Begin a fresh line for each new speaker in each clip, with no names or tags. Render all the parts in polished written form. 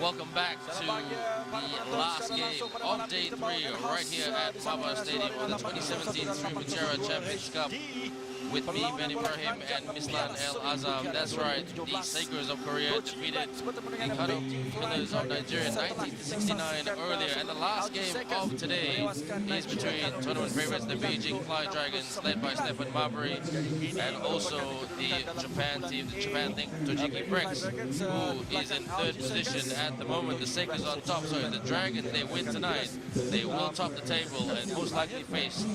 Welcome back to the last game of day 3 right here at Maba Stadium on the 2017 Seri Mutiara Champions Cup. With me, Ben Ibrahim, and Mislan El Azam. That's right, the Sakers of Korea defeated the Kano Pillars of Nigeria 1969 earlier. And the last game of today is between tournament favorites, the Beijing Fly Dragons, led by Stefan Marbury, and also the Japan team, the Japan team, Tochigi Brex, who is in 3rd position at the moment. The Sakers on top, so if the Dragons, they win tonight, they will top the table and most likely face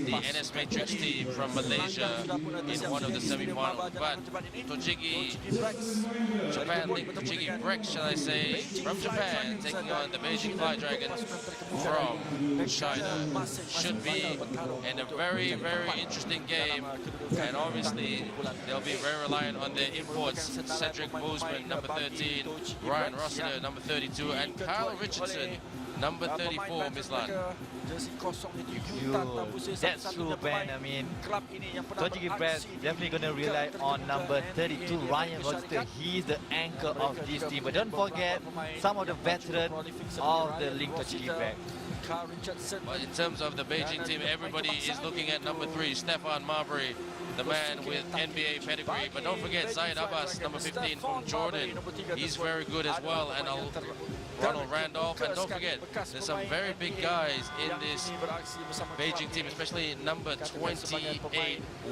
the NS Matrix team from Malaysia in one of the semi-finals. But Tochigi Japan League, Tochigi Brex, shall I say, from Japan, taking on the Beijing Fly Dragons from China. Should be in a very, very interesting game, and obviously they'll be very reliant on their imports. Cedric Bozeman, number 13, Ryan Rossiter, number 32, and Kyle Richardson, number 34, Mislan.
That's true, Ben. I mean, Tochigi Brex definitely going to rely on number 32, Ryan Rossiter. He's the anchor of this team. But don't forget some of the veterans of the league, Tochigi Brex.
But in terms of the Beijing team, everybody is looking at number 3, Stefan Marbury, the man with NBA pedigree. But don't forget Syed Abbas, number 15 from Jordan. He's very good as well. And Ronald Randolph. And don't forget, there's some very big guys in this Beijing team, especially number 28,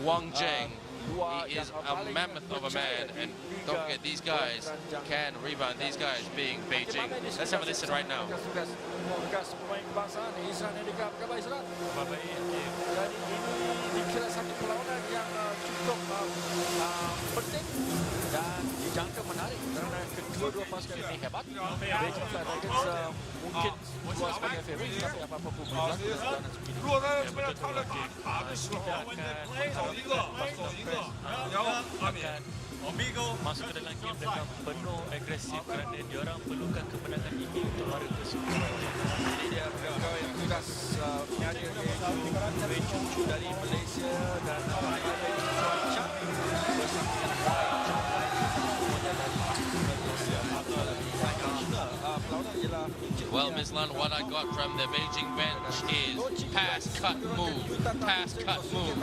Wang Zheng. He is a mammoth of a man, and don't forget, these guys can rebound, these guys being Beijing. Let's have a listen right now.
Dan dijangka menarik kerana kedua-dua pasukan ini hebat. Beijing Fly Dragons mungkin dua sebagai favorit, tapi apa-apa pun berlaku dalam begini.
Masuk ke dalam game dengan penuh agresif kerana diorang perlukan kemenangan ini untuk lari ke Super.
Ini dia mereka yang tugas penyaria Wei Chuchu dari Malaysia dan Cuaca bersama
Well, Mislan, what I got from the Beijing bench is pass, cut, move. Pass, cut, move.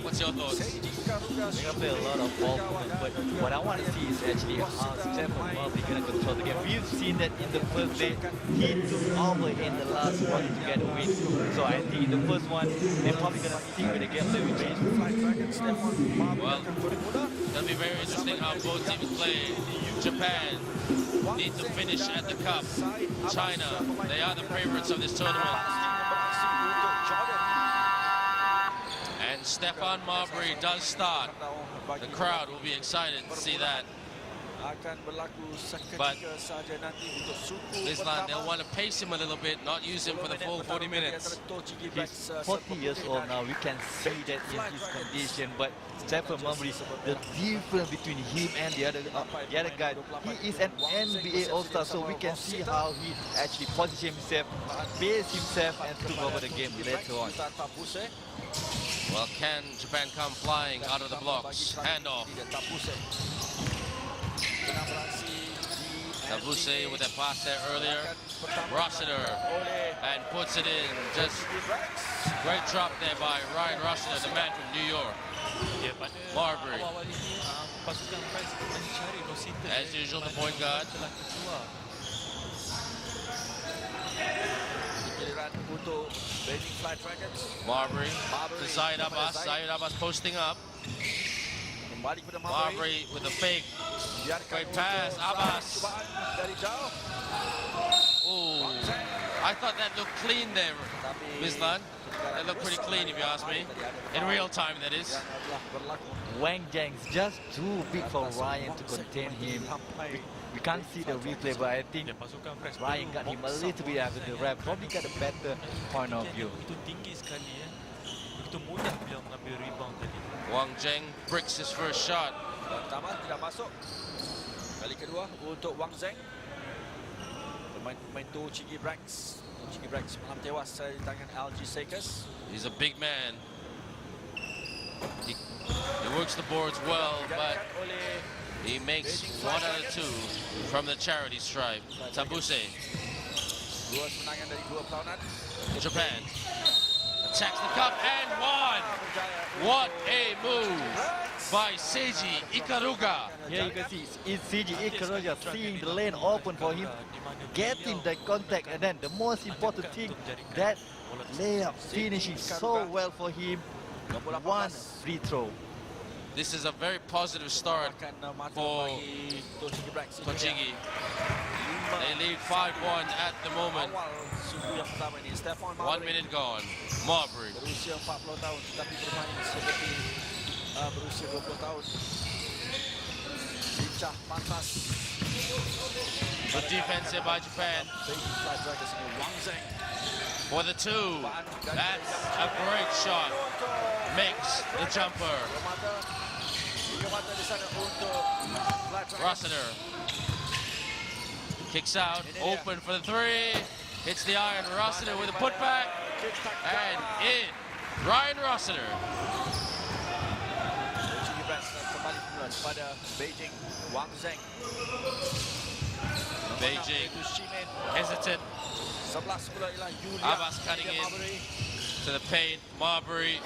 What's your thoughts?
They're going to play a lot of ball movement, but what I want to see is actually how Stefan Marbury going to control the game. We've seen that in the first day, he took over in the last one to get a win. So I think in the first one, they're probably going to stick with the game that we changed.
Well, it'll be very interesting how both teams play. Japan need to finish at the cup. China, they are the favorites of this tournament. And Stefan Marbury does start. The crowd will be excited to see that. But Mislan, they'll want to pace him a little bit, not use him for the full 40 minutes.
He's 40 years old now. We can see that in his condition. But Stefan Marbury, the difference between him and the other guy, he is an NBA All-Star, so we can see how he actually positioned himself, paced himself, and took over the game later on.
Well, can Japan come flying out of the blocks? Handoff. Tabuse with a pass there earlier. Rossiter, and puts it in. Just great drop there by Ryan Rossiter, the man from New York. Marbury. As usual, the point guard. Marbury to Syed Abbas. Syed Abbas posting up. Marbury with a fake. Great pass. Abbas. Ooh. I thought that looked clean there, Mislan. That looked pretty clean, if you ask me. In real time, that is.
Wang Zheng's just too big for Ryan to contain him. We can't see the replay, but I think Ryan got him a little bit after the wrap. Probably got a better point of view.
Wang Zheng breaks his first shot.
Pertama tidak masuk. Kali kedua untuk Wang Zheng. Pemain Tochigi Brex. Tochigi Brex malam tewas di tangan LG Sakers.
He's a big man. He works the boards well, but He makes 1 out of 2 from the charity stripe. Tabuse,
Dua kemenangan dari dua perlawanan.
Japan, attacks the cup and won. What a move by Seiji Ikaruga.
Here you can see it's Seiji Ikaruga seeing the lane open for him, getting the contact, and then the most important thing, that layup finishing so well for him. One free throw.
This is a very positive start for
Tochigi Brex.
Tochigi. They lead 5-1 at the moment.
Awal suku yang pertama ini, Stefan
1 minute gone. Marbury.
Berusia 40 tahun tetapi bermain seperti berusia 20 tahun. Lincah, pantas.
Good defense here by Japan.
Wang Zheng.
For the 2. That's a great shot. Makes the jumper. Rossiter kicks out, open for the 3. Hits the iron. Rossiter with a putback. And in. Ryan Rossiter.
Tochigi Brex kembali kepada Beijing. Wang Zheng.
Beijing hesitant.
11 pula ialah Yulia.
Abbas cutting in to the paint. Marbury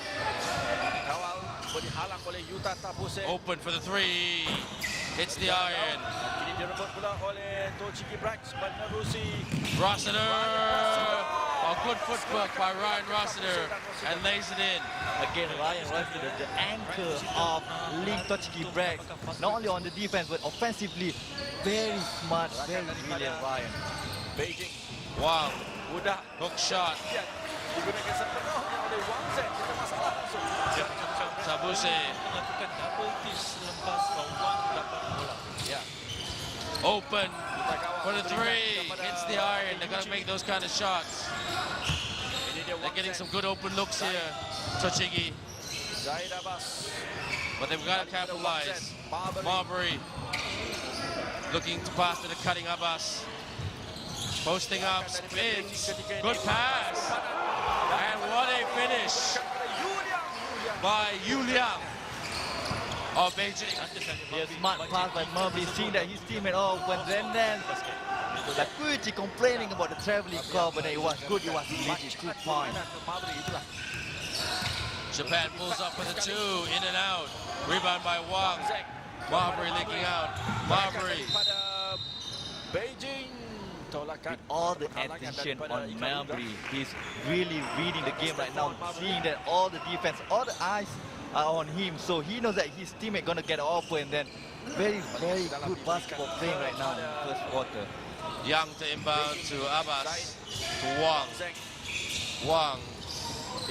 Kawal dihalang oleh Yuta Tabuse.
open for the 3. Hits the iron.
Kini direbut pula oleh Tochigi Brex menerusi.
Rossiter. A good footwork by Ryan Rossiter and lays it in.
Again, Ryan Rossiter, the anchor of Link Tochigi Brex, not only on the defense but offensively, very smart, very brilliant Ryan.
Beijing
Wow.
mudah
Hook shot.
digunakan sepenuhnya oleh Wang Zheng. Kita masalah langsung.
Tabuse
Melakukan double team selepas Wang dapat bola.
Ya.
open for the 3. Hits the iron. They're going to make those kind of shots. They're getting some good open looks here, Tochigi.
Zaid Abbas.
But they've got to capitalize. Marbury looking to pass to the cutting Abbas. Posting up, spins, good pass. And what a finish by Yulia of Beijing.
Yeah, smart pass by Marbury, seeing that his teammate open, and then Takuchi complaining about the traveling call, but it was good, it was legit, 2 points.
Japan pulls up for the 2, in and out. Rebound by Wang. Marbury leaking out. Marbury.
Beijing.
With all the attention on Marbury, he's really reading the game right now, seeing that all the defense, all the eyes are on him, so he knows that his teammate gonna get open, and then very good basketball playing right now in the first quarter.
Young to inbound to Abbas, to Wang. Wang.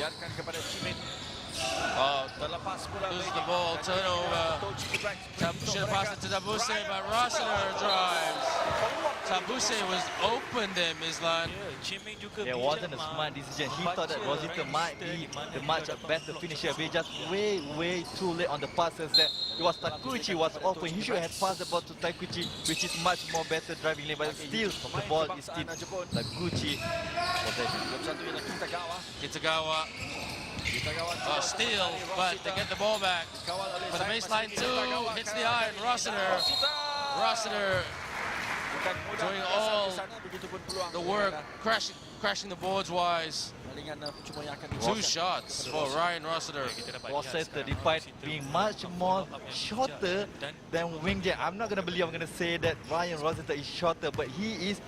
Biarkan kepada Chimin.
Loses the ball, turnover. Should have passed it to Tabuse, but Rossiter drives. Tabuse was open there, Mislan.
It wasn't a smart decision. He thought that Rossiter might be the much better finisher, but just way too late on the passes that it was Takuchi was open. He should have passed the ball to Takuchi, which is much more better driving lane, but still the ball is still Takuchi possession.
Kitagawa. Steal, but they get the ball back. For the baseline 2, hits the iron. Rossiter doing all the work, crashing the boards wise. 2 shots for Ryan Rossiter.
Rossiter, despite being much more shorter than Wing Jae, I'm not going to believe I'm going to say that Ryan Rossiter is shorter, but he's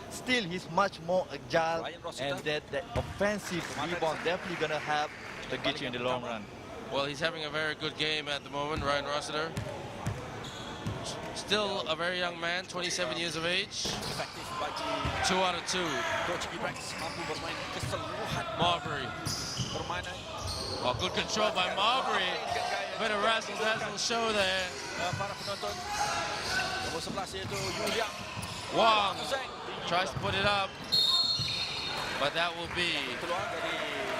much more agile, and that offensive rebound definitely going to have to get you in the long run.
Well, he's having a very good game at the moment, Ryan Rossiter. Still a very young man, 27 years of age. 2 out of 2. Marbury. Oh, good control by Marbury. Bit of razzle-dazzle show there. Wang tries to put it up, but that will be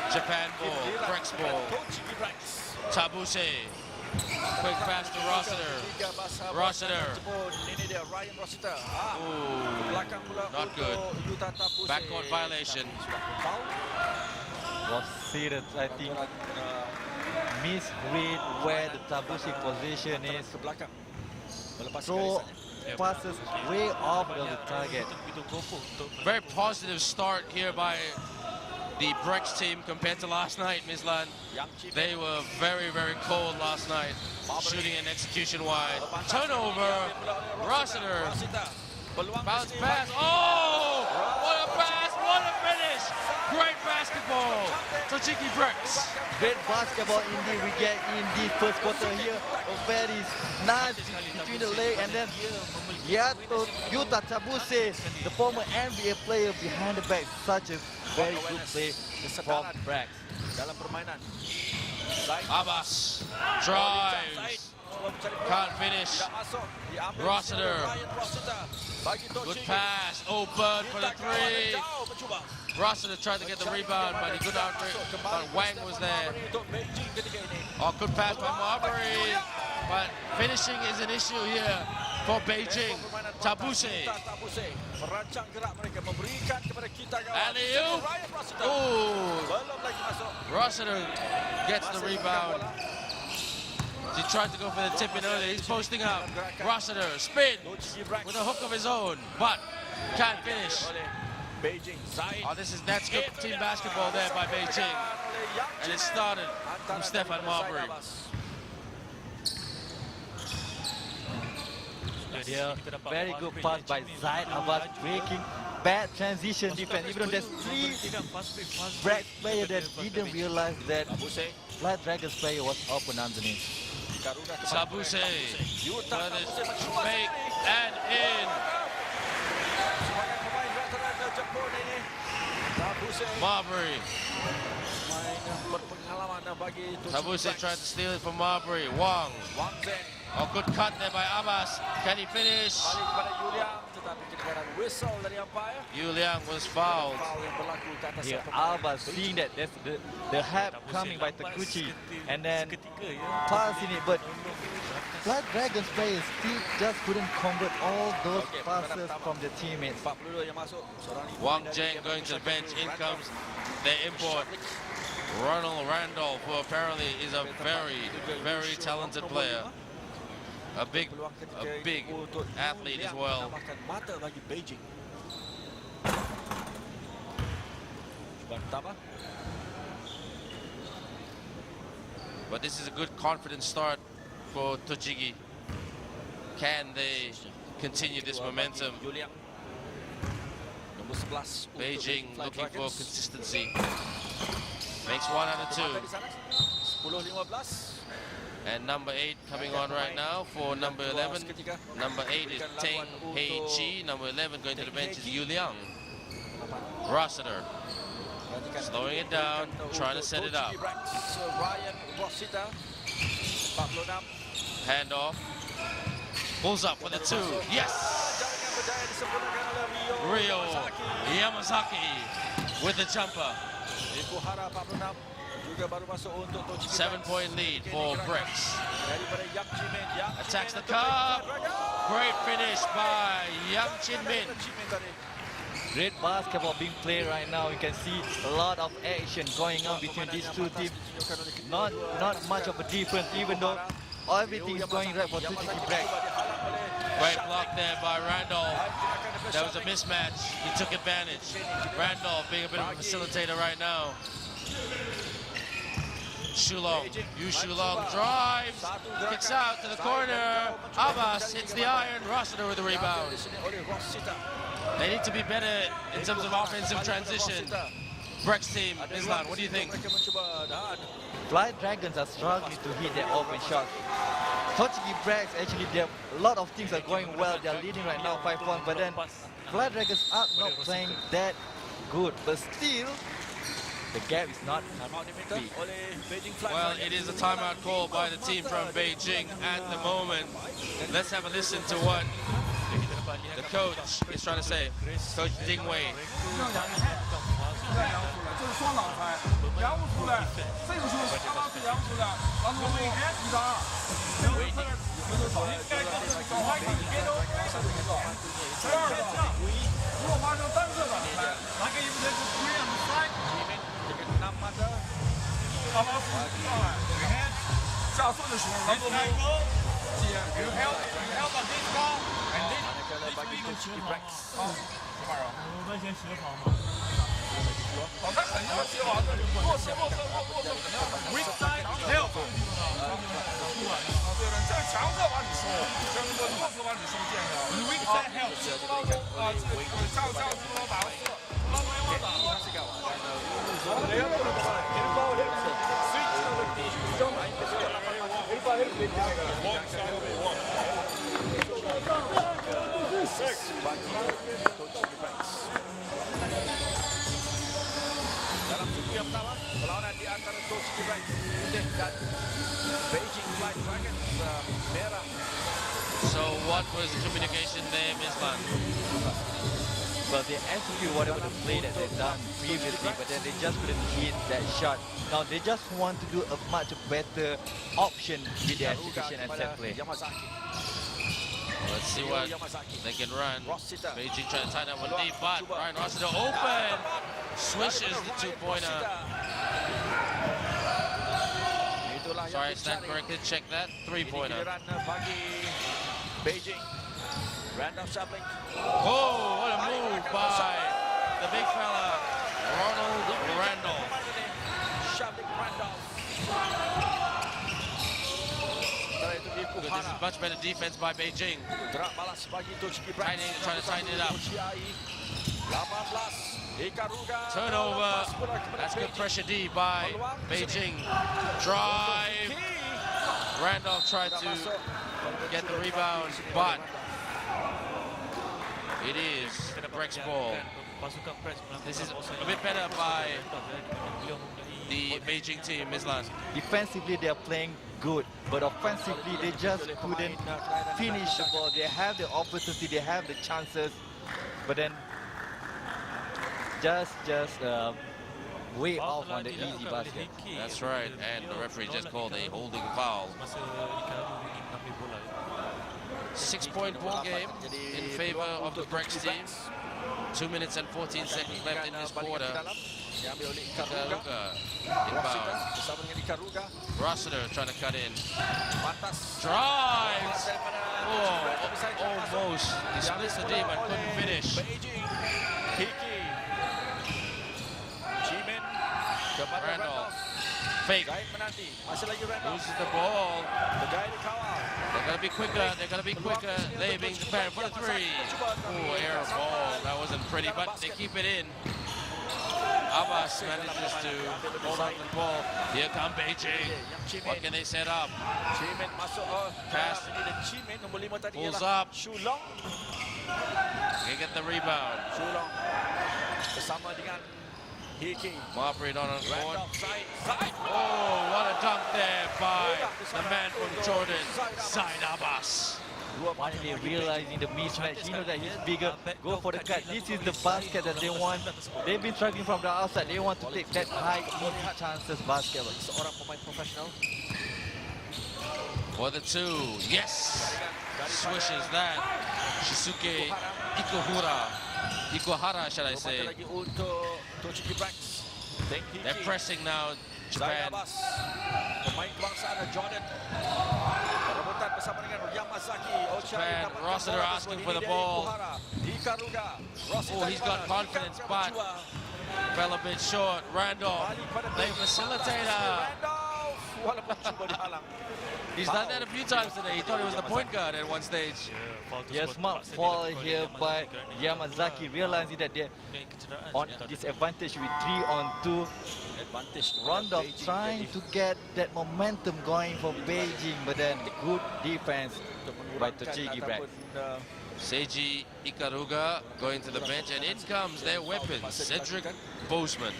Japan ball, Brex ball. Tabuse. Quick pass to Rossiter. Ooh, not good. Backcourt violation.
Rossiter, I think, misread where the Tabuse position is. throw passes way off of the target.
Begitu kokoh untuk
Very positive start here by the Brex team compared to last night, Mislan. They were very, very cold last night, shooting and execution wide. Turnover, Rossiter, bounce pass. Oh, what a pass, what a finish. Great basketball, Tochigi Brex.
Great basketball indeed we get in the first quarter here. A very nice between the leg, and then Yuta Tabuse, the former NBA player behind the back. Such a very good play from Brex.
Dalam permainan.
Abbas drives, can't finish. Rossiter, good pass, open for the three. Rossiter tried to get the rebound, but he could not. But Wang was there. Oh, good pass by Marbury, but finishing is an issue here for Beijing. Tabuse. Alley-oop. Oh, Rossiter gets the rebound. He tried to go for the tip in earlier. He's posting up. Rossiter spin with a hook of his own, but can't finish. Oh, that's good team basketball there by Beijing. And it started from Stefan Marbury.
Very good pass by Zaid Abbas, breaking bad transition defense. Even though there's three Brex players that didn't realize that Flight Dragons player was open underneath.
Tabuse, fake and in. Marbury. Tabuse tried to steal it from Marbury. Wang. Oh, good cut there by Abbas. Can he finish? Yu Liang was fouled.
Here, Abbas seeing that there's the help coming by Tochigi, and then passing it, but Flight Dragons players still just couldn't convert all those passes from the teammates.
Wang Zheng going to the bench. In comes their import, Ronald Randolph, who apparently is a very, very talented player. A big athlete as well. But this is a good confident start for Tochigi. Can they continue this momentum? Beijing looking for consistency. Makes 1 out of 2. And number 8 coming on right now for number 11. Number 8 is Teng Hei Chi. Number 11 going to the bench is Yu Liang. Rossiter slowing it down, trying to set it up. Hand off. Pulls up for the 2. Yes! Rio Yamazaki with the jumper. 7-point lead for Brex. Attacks the cup. Great finish by Yang Chin Min.
Great basketball being played right now. You can see a lot of action going on between these two teams. Not much of a difference, even though everything is going right for Tochigi Brex.
Great block there by Randolph. That was a mismatch. He took advantage. Randolph being a bit of a facilitator right now. Shulong, Yu Shulong drives, kicks out to the corner. Abbas hits the iron. Rossiter with the rebound. They need to be better in terms of offensive transition. Brex team, Islan, what do you think?
Flight Dragons are struggling to hit their open shots. Tochigi Brex, actually, a lot of things are going well. They're leading right now 5-1, but then Flight Dragons are not playing that good. But still, the gap is not big.
Well, it is a timeout call by the team from Beijing at the moment. Let's have a listen to what the coach is trying to say. Coach Ding Wei.
Manakala bagi Tochigi Brex. Dalam suku yang pertama, perlawanan di antara Tochigi Brex dan Beijing Dragons merah.
So what was the communication there, Mislan?
Well, they execute whatever the play that they've done previously, but then they just couldn't hit that shot. Now they just want to do a much better option with their execution and set play.
Let's see what they can run. Beijing trying to tie that one deep, but Ryan Rossiter open. Swishes the two-pointer. Sorry, I stand corrected. Check that. Three-pointer.
Beijing. Randolph Shabling.
Oh, what a move by the big fella, Ronald Randolph.
Shabling Randolph.
This is much better defense by Beijing. Trying to tighten it up. Turnover. That's good pressure D by Beijing. Drive. Randolph tried to get the rebound, but it is the Brex ball. This is a bit better by the Beijing team, Mislan.
Defensively, they are playing good, but offensively, they just couldn't finish the ball. They have the opportunity, they have the chances, but then just way off on the easy basket.
That's right, and the referee just called a holding foul. 6-point ball game in favor of the Brex team. 2 minutes and 14 seconds left in this quarter. Ikaruga inbound. Rossiter trying to cut in. Drives. Oh, almost. He splits the D but couldn't finish. Randolph. Fake. Loses the ball. They're going to be quicker. They're going to be quicker. They being prepared for the three. Oh, air ball. That wasn't pretty, but they keep it in. Abbas manages to hold on to the ball. Here come Beijing. What can they set up? Pass. Pulls up. They get the rebound. Marbury not on the court. Oh, what a dunk there by the man from Jordan, Zaid Abbas.
Finally realizing the mismatch, he knows that he's bigger, go for the cut. This is the basket that they want. They've been struggling from the outside. They want to take that high, easy chances basket.
Seorang pemain profesional.
For the two, yes! Swishes that. Shisuke Ikuhara, should I say. They're pressing now, Japan. Japan, Rossiter asking for the ball. Oh, he's got confidence, but fell a bit short. Randolph, playing facilitator. He's done that a few times today. He thought he was the point guard at one stage.
Yes, smart fall here by Yamazaki, realizing that they're on disadvantage with 3-on-2. Randolph trying to get that momentum going for Beijing, but then good defense by Tochigi Brex.
Seiji Ikaruga going to the bench, and in comes their weapon, Cedric Boseman,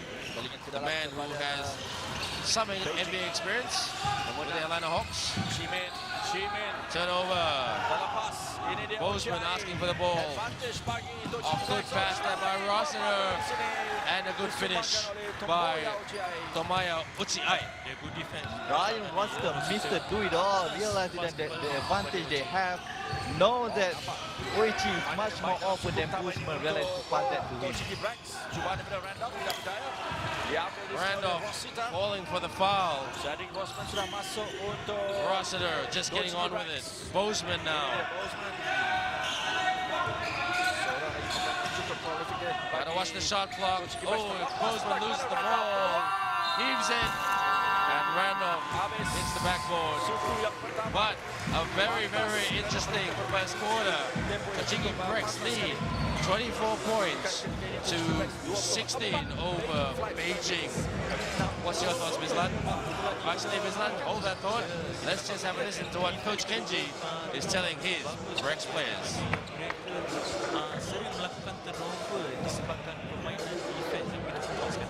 the man who has some NBA experience with the Atlanta Hawks. Turnover. Boseman asking for the ball. A good pass there by Rossiter. And a good finish by Tomaya Uchiai.
Good defense.
Ryan wants to Mr. Do It All, realizing that the advantage they have, know that Uchi is much more open than Boseman, realized to pass that to him.
Randolph falling for the foul. Rossiter just getting on with it. Boseman now. Gotta watch the shot clock. Oh, Bozeman loses the ball. Heaves in. And Randolph hits the backboard. But a very, very interesting first quarter. Tochigi Brex lead 24 points to 16 over Beijing. What's your thoughts, Mislan? Actually, Mislan, hold that thought. Let's just have a listen to what Coach Kenji is telling his Brex players.
Sering melakukan turnover disebabkan permainan defense yang begitu puaskan.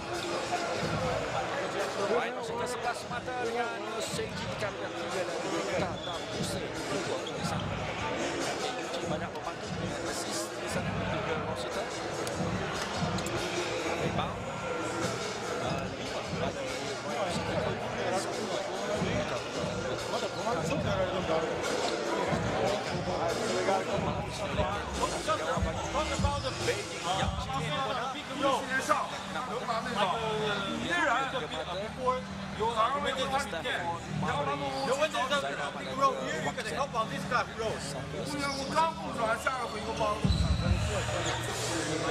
Main ke sebelah semata dengan Seri Mutiara 3 dan 2 tak pusing. Banyak membantu dengan assist di sana juga Rosita. Rebound. 5 bagi Rosita.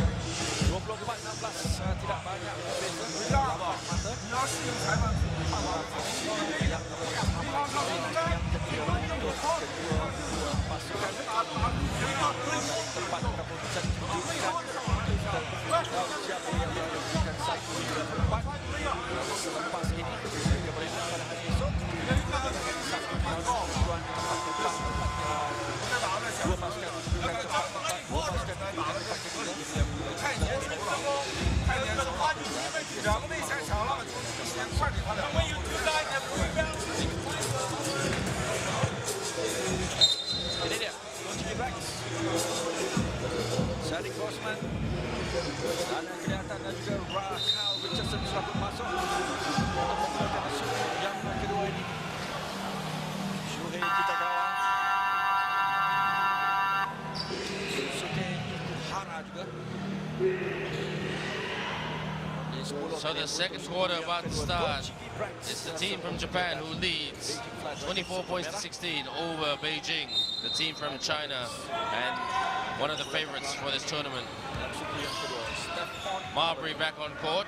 Beijing yang cilik tidak banyak selepas ini kembali pada hari esok dua pasukan menunjukkan cepat tempat dua pasukan menunjukkan tempat ketiga ini dia Tochigi Brex Seri Bosman dan kelihatan dan juga Rakal Richardson sudah masuk untuk memulakan isu yang kedua ini. Shuhei kita gawang Suke Hara juga.
So the second quarter about to start. It's the team from Japan who leads 24 points to 16 over Beijing, the team from China, and one of the favorites for this tournament. Marbury back on court.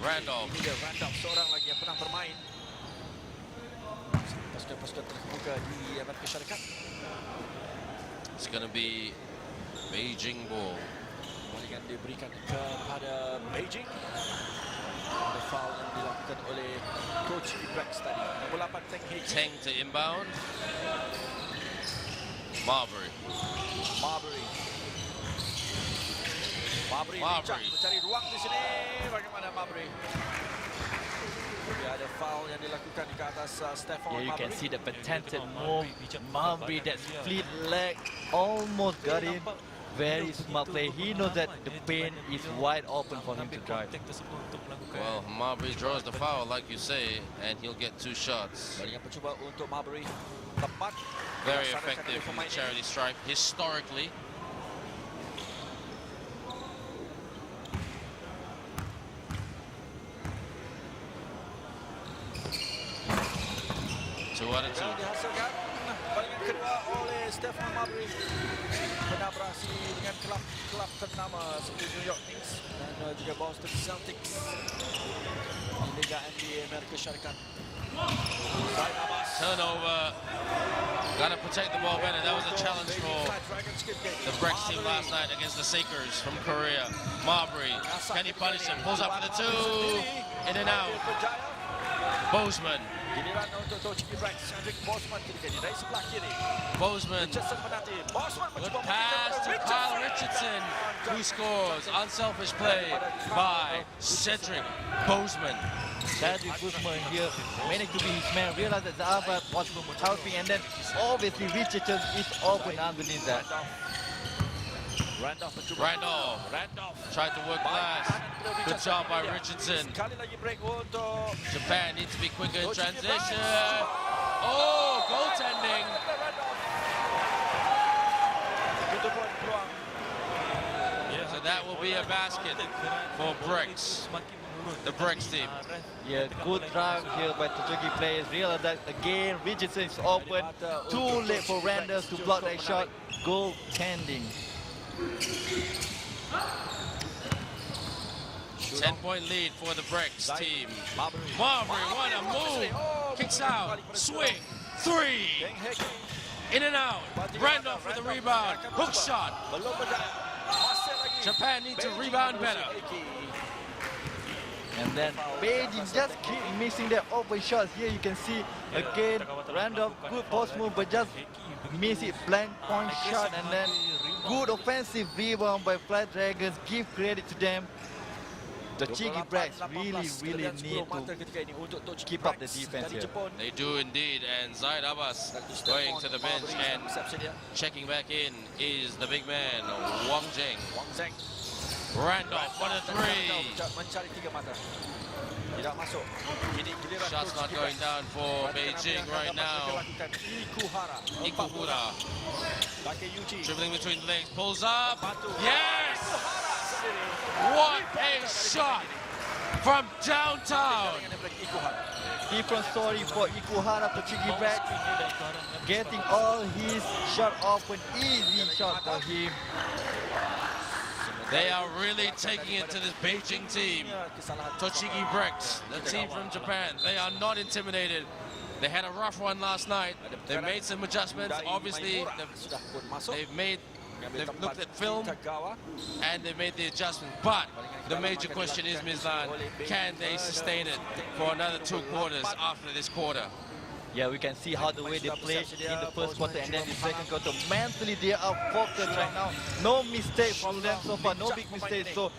Randolph.
Randolph seorang lagi yang pernah bermain. Pasukan-pasukan terbuka di Amerika Syarikat.
It's going to be Beijing ball.
Kembalikan diberikan kepada Beijing. Ada foul yang dilakukan oleh Tochigi Brex tadi. Nombor 8 Teng Hei.
Teng to inbound. Marbury.
Mencari ruang di sini. Bagaimana Marbury? Ada foul yang dilakukan di atas Stefan
Yeah, you can
Marbury.
see the patented move. Marbury, that split leg almost got him. Very smart play. He knows that the paint is wide open for him to drive.
Well, Marbury draws the foul, like you say, and he'll get 2 shots.
Banyak percuba untuk Marbury. Tepat.
Very effective from the charity stripe, historically.
Dihasilkan balingan kedua oleh Stefan Marbury. Pernah beraksi dengan kelab ternama seperti New York Knicks dan juga Boston Celtics di Liga NBA Amerika Syarikat.
Turnover. Got to protect the ball better. That was a challenge for the Brex team last night against the Sakers from Korea. Marbury, can he punish him? Pulls up for the 2. In and out. Bozeman.
Giliran untuk Tochigi Brex. Bozeman kiri dari sebelah kiri.
Bozeman.
Richardson menanti. Bozeman
Good
mencoba
pass to Kyle Richardson, who scores. Unselfish play by Cedric Bozeman.
Cedric Bozeman here managed to be his man. Realized that Zaba was helping, and then obviously Richardson is open underneath that.
Randolph
tried to work glass. Good job by Richardson.
Sekali lagi break untuk
Japan needs to be quicker in transition. Oh, goaltending. So that will be a basket for Brex. the Brex team.
Yeah, good drive here by Tochigi players. Realize that again, Richardson is open. Too late for Randall to block that shot. Goaltending.
10-point lead for the Brex team. Marbury, what a move! Kicks out, swing, three! In and out. Randolph for the rebound. Hook shot. Japan needs to rebound better.
And then Beijing just keep missing their open shots. Here you can see again Randolph, good post move, but just miss it, blank point shot. And then good offensive rebound by Fly Dragons. Give credit to them. The Tochigi Brex really need to keep up the defense here.
They do indeed, and Zaid Abbas going to the bench, and checking back in is the big man, Wang Zheng. Randolph, 1 and 3. Shots not going down for Beijing right now. Ikuhara. Dribbling between the legs, pulls up. Yes! What a shot from downtown.
Different story for Ikuhara, Tochigi Brex. Getting all his shot off, an easy shot for him.
They are really taking it to this Beijing team. Tochigi Brex, the team from Japan, they are not intimidated. They had a rough one last night. They made some adjustments. Obviously, they've looked at film and they made the adjustment. But the major question is, Mizlan, can they sustain it for another 2 quarters after this quarter?
Yeah, we can see how the way they play in the first quarter and then the second quarter. Mentally, they are focused right now. No mistake from them so far, no big mistakes. So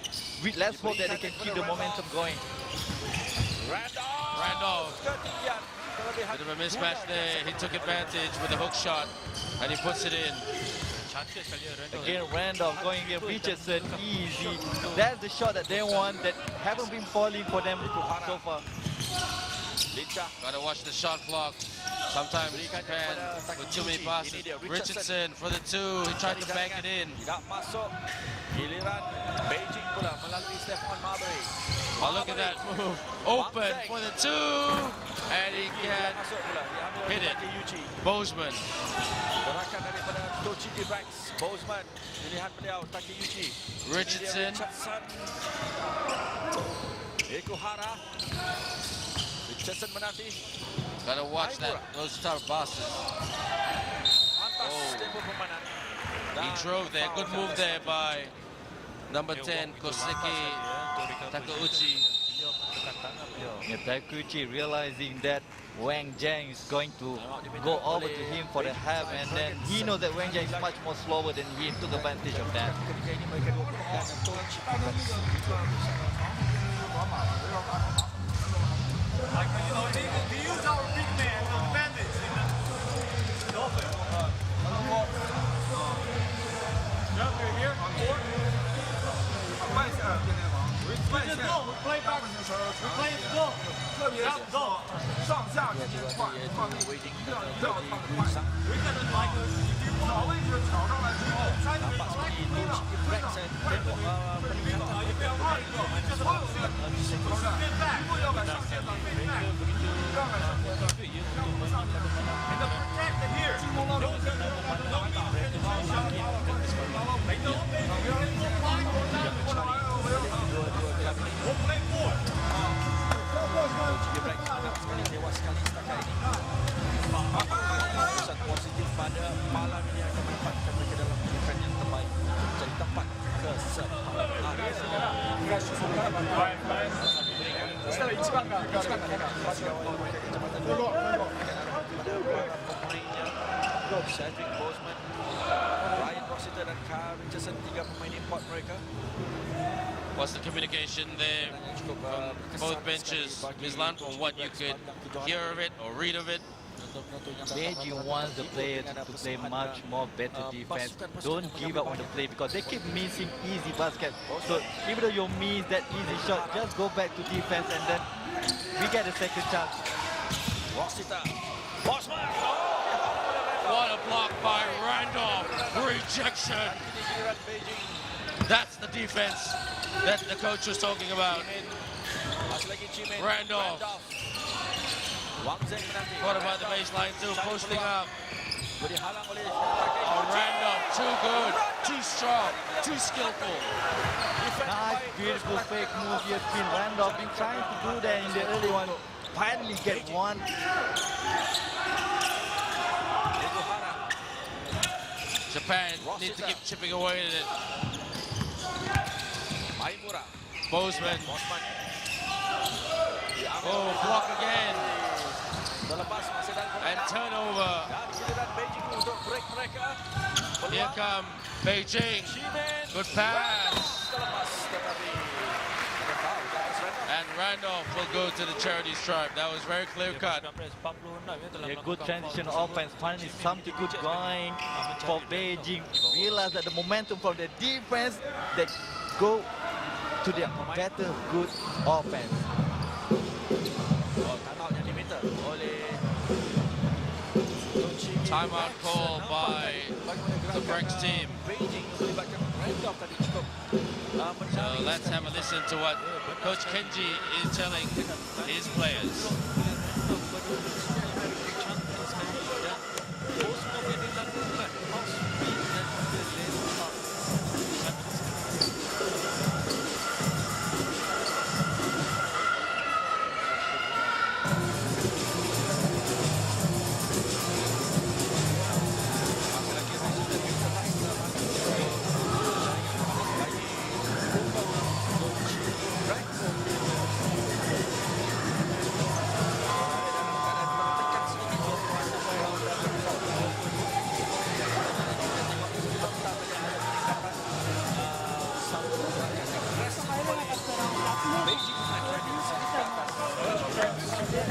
let's hope that they can keep the momentum going.
Randolph. Bit of a mismatch there. He took advantage with the hook shot and he puts it in.
Again, Randolph going against Richardson, easy. That's the shot that they want, that haven't been falling for them so far.
Gotta watch the shot clock. Sometimes Japan with too many passes. Richardson for the 2. He tried to bank it in. Oh, look at that move. Open for the 2. And he can hit it. Bozeman. Richardson. Gotta watch those tough passes. Oh. He drove there. Good move there by number 10, Koseki Takeuchi.
Yeah, Takeuchi realizing that Wang Zheng is going to go over to him for the half, and then he knows that Wang Zheng is much more slower than him, took advantage of that.
They use our big man to bandits in the open. Here, we play back. We play slow. 特别紧凑，上下之间快，放在一定要放得快。有一个人来个找位置挑上来之后，3米找来推了，推了，快点推了，一边二一个，这是后线，变带，如果要敢上线的变带，要敢上线的，让我们上线的，给他 protect here， 进攻了，右线的，能力，没动，不要连过来，过来，我 play forward。
sekali tewas sekali setakat ini. Keputusan positif pada malam ini akan menempatkan mereka dalam pilihan yang terbaik untuk mencari tempat ke separuh akhir. Cedric Boseman, Ryan Rossiter dan Kyle Richardson, 3 pemain import mereka.
What's the communication there from both benches, Mizlan, from what you could hear of it or read of it?
Beijing wants the players to play much more better defense. Don't give up on the play because they keep missing easy basket. So even though you miss that easy shot, just go back to defense and then we get a second chance.
What a block by Randolph. Rejection. That's the defense that the coach was talking about.
Masih lagi Jimin.
Randolph.
Wang Zheng menanti.
What about the baseline too? Posting up.
Dihalang oleh
Oh, Randolph, too good, too strong, too skillful.
Nice, beautiful fake move here. Between Randolph been trying to do that in the early one. Finally get one.
Japan need to keep chipping away at it.
Maimura.
Bozeman.
Bosman.
Oh, block again.
Terlepas masih dalam
And turnover.
dan giliran Beijing untuk break mereka.
Here come Beijing.
Jimin.
Good pass.
Terlepas tetapi ada foul di atas Randolph.
And Randolph will go to the charity stripe. That was very clear cut.
46 telah
A good
melakukan
transition
foul.
offense. Finally something good going for Beijing. Realize that the momentum from the defense that go to their better good offense.
Timeout yang diminta oleh Tochigi
Timeout
Brex.
call by
Bagaimana
the
gerakan,
Brex team.
Beijing melibatkan Randolph tadi cukup
So let's have a listen to what Coach Kenji is telling his players.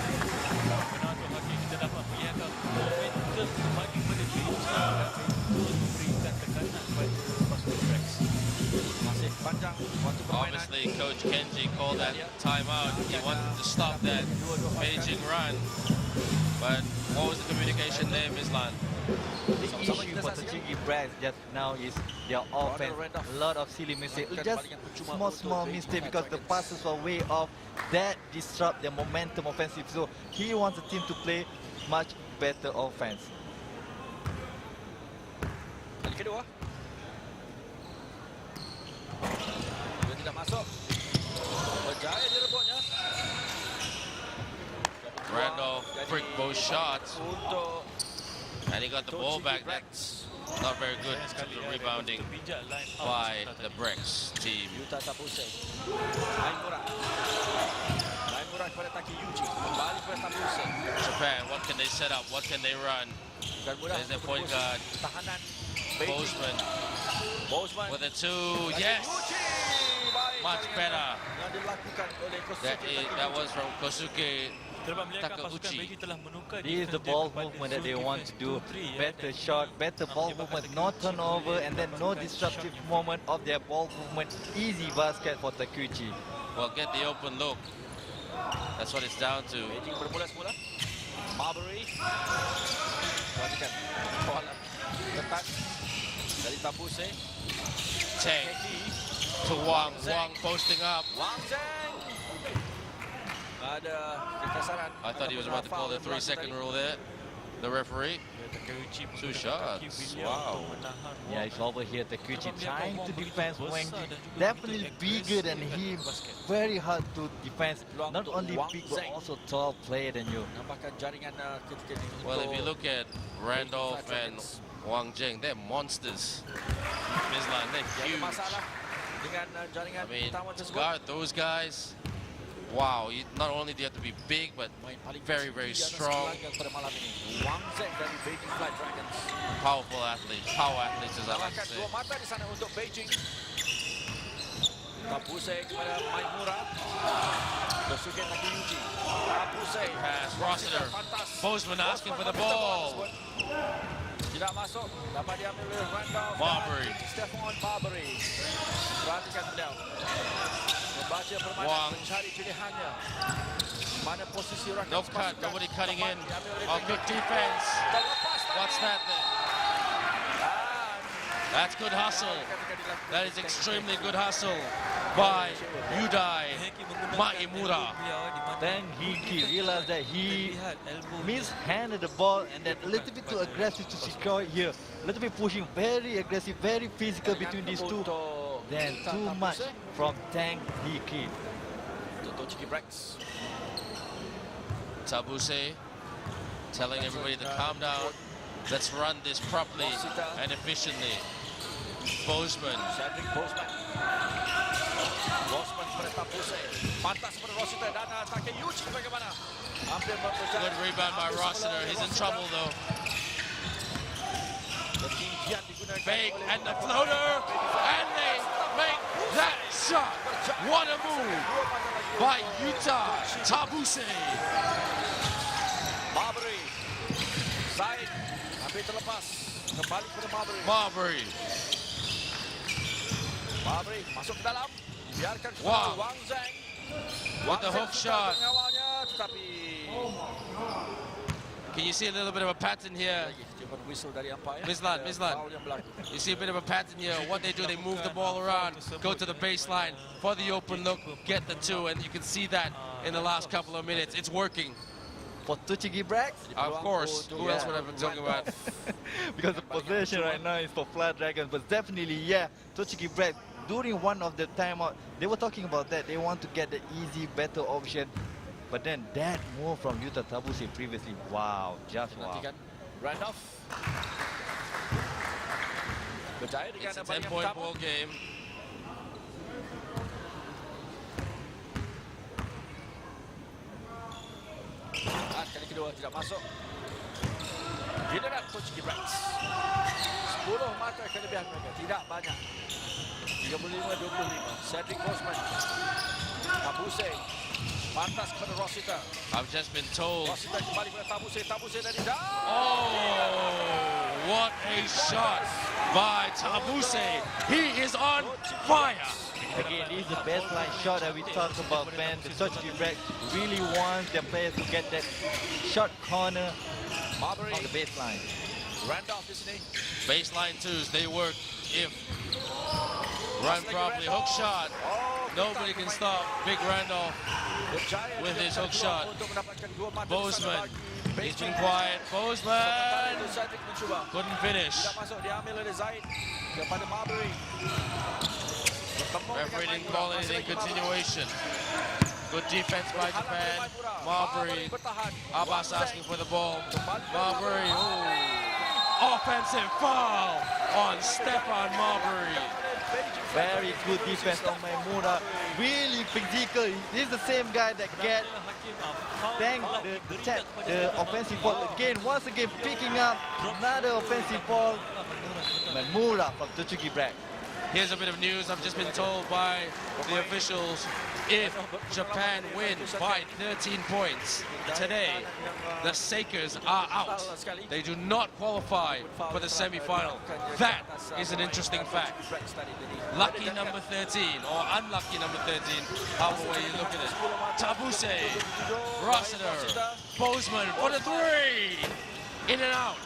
Penonton haki kita dapat melihatkan momentum bagi pada Beijing dan memberikan tekanan kepada pasukan Brex.
masih panjang waktu permainan.
Obviously, Coach Kenji called that timeout. He wanted to stop that Beijing run. But what was the communication there, Mislan?
The issue for Tochigi Brex just now is their offense. A lot of silly mistakes. Just small mistake because the passes were way off. That disrupt their momentum offensive. So he wants the team to play much better offense.
Kali kedua. Dia tidak masuk. Berjaya direbutnya.
Randolph bricked both shots,
Untuk
and he got the ball back. That's not very good to the rebounding by the Brex team.
Yuta Tabuse. Maimura. Maimura kepada Taki Yuji. Kembali kepada Tabuse.
Japan, what can they set up? What can they run?
Bukan mudah
There's their
untuk
point
berpusing.
guard,
Tahanan Beijing.
Bozeman,
Bosman.
with a two. Yes,
Yuji. Baik
much
jaringan
better.
yang dilakukan oleh Kosuke
That was from Kosuke.
Terlepas melihatkan pasukan
Takeuchi.
Beijing telah menukar
This is the
defense dia
ball
kepada
movement that they
zone
want to
defense
do.
2-3,
Better
dan
shot, better ball
menyebabkan
movement,
Takeuchi
no turnover,
boleh
and then no
melakukan
disruptive
shot
moment of their ball movement. Easy basket for Takuchi.
Well, get the open look. That's what it's down to.
Beijing bermula semula. Marbury. Perhatikan. Bola ketat dari Tabuse.
Tang to Wang. Wang posting up.
Wang Zheng. Ada kekasaran.
I thought he was about to call the 3-second rule there. The referee.
Takeuchi
Two
menggunakan
shots.
kaki William
Wow.
untuk menahan
Yeah,
Wang.
it's over here. Takuchi trying to defend Wang Ji.
Besar dan juga
Definitely
begitu
bigger than
agresif
him.
dengan basket.
Very hard to defend.
Peluang
Not
untuk
only
Wang
big but
Zheng.
also tall player than you.
Nampakkan jaringan ketika ini.
Well, if
untuk
you look at Randolph and Wang Zheng, they're monsters. Mislan, they're
Tiada
huge.
masalah dengan jaringan
I mean,
utama
to
tersebut.
guard those guys, wow, not only do you have to be big, but
Main paling
very, very
tinggi atas
strong.
gelaga pada malam ini. Wang Zheng dari Beijing Fly Dragons.
powerful athletes, power athletes as I like to
Kalahkan
say.
dua mata di sana untuk Beijing. Tabuse kepada Maimura. Kosuke Nakiyuchi. Tabuse.
Pass, Rossiter.
Fantas.
Bozeman asking for the
Bosman meminta bola
ball.
tersebut. Tidak masuk. Dapat diambil oleh Randolph.
Marbury.
Dan Stephon Marbury. Perhatikan beliau. Membaca permainan,
Wang.
mencari pilihannya. Mana posisi rakan
No cut,
sepasukan.
nobody cutting in.
Diambil oleh
Oh, good defense.
Terlepas tadi.
What's that then?
Dan
That's good hustle.
ketika dilakukan
That is extremely good hustle. by Yudai Maimura.
Then he realized that he mishandled the ball and then a little bit too aggressive to secure it here. A little bit pushing, very aggressive, very physical between these two. Then too much from Tang Hiki.
Tochigi Brex.
Tabuse telling everybody to calm down. Let's run this properly and efficiently. Bozeman.
Cedric Bozeman. Bozeman kepada Tabuse. Pantas kepada Rosita dan Takeyuchi bagaimana? Hampir mempercayai.
Good rebound by Rossiter. He's in trouble though.
Ketinggian digunakan
Fake
oleh
and the floater. And they make that shot. What a move by Utah Tabuse.
Marbury. Said. Hampir terlepas. Kembali kepada Marbury.
Marbury.
Marbury masuk ke dalam. Biarkan kepada
Wow.
Wang Zheng.
With the hook shot.
Pengawalnya, tetapi
Can you see a little bit of a pattern here?
ciuman whistle dari umpire.
Mislan,
Ada
Mislan.
foul yang berlaku.
You see a bit of a pattern here. What they do, they move the ball around, go to the baseline for the open look, get the two, and you can see that in the last couple of minutes. It's working.
For Tochigi Brex,
Of course. Who else would I be talking about?
because the possession right now is for Flat Dragons, but definitely, yeah, Tochigi Brex, during one of the timeout, they were talking about that. They want to get the easy, better option. But then that move from Yuta Tabuse previously, wow, just wow.
Nantikan Randolph. Berjaya dengan
It's a
baling yang
10-point
pertama.
ball game.
Kali kedua tidak masuk. Giliran Tochigi Brex. 10 mata kelebihan mereka, tidak banyak. 35-25. Cedric Bozeman. Tabuse. Pantas kepada Rosita.
I've just been told.
Rosita kembali kepada Tabuse. Tabuse dari dalam.
Oh, what a shot by Tabuse. He is on fire.
Again, this is the baseline shot that we talked about, man. The Tochigi Brex really wants their players to get that shot corner
Marbury.
on the baseline.
Randolph di sini.
Baseline twos, they work if run properly. Hook shot. Nobody can stop Big Randolph
Berjaya
with
dia
his hook
mencetak
shot.
peluang untuk mendapatkan 2 mata di sana
Bozeman.
bagi
He's been
Beijing.
quiet. Bozeman
Sementara itu Cedric mencuba.
couldn't finish.
Tidak masuk, diambil oleh Zaid kepada Marbury. Bertemu dengan
Referee didn't
Maimura.
call
Masih
anything.
lagi
Continuation. Good defense by
Halang
Japan.
oleh Maimura.
Marbury.
bertahan.
Abbas
Wang
asking
Zheng
for the ball.
kembali kepada
Marbury.
Marbury.
Ooh. Offensive foul on Stefan Marbury.
Very good defense on Maimura. Really physical. He's the same guy that get the offensive ball again. Once again picking up another offensive ball. Maimura from Tochigi Brex.
Here's a bit of news. I've just been told by the officials, if Japan wins by 13 points today, the Sakers are out. They do not qualify for the semi-final. That is an interesting fact. Lucky number 13 or unlucky number 13, however way you look at it. Tabuse, Rossiter, Bozeman for the three. In and out.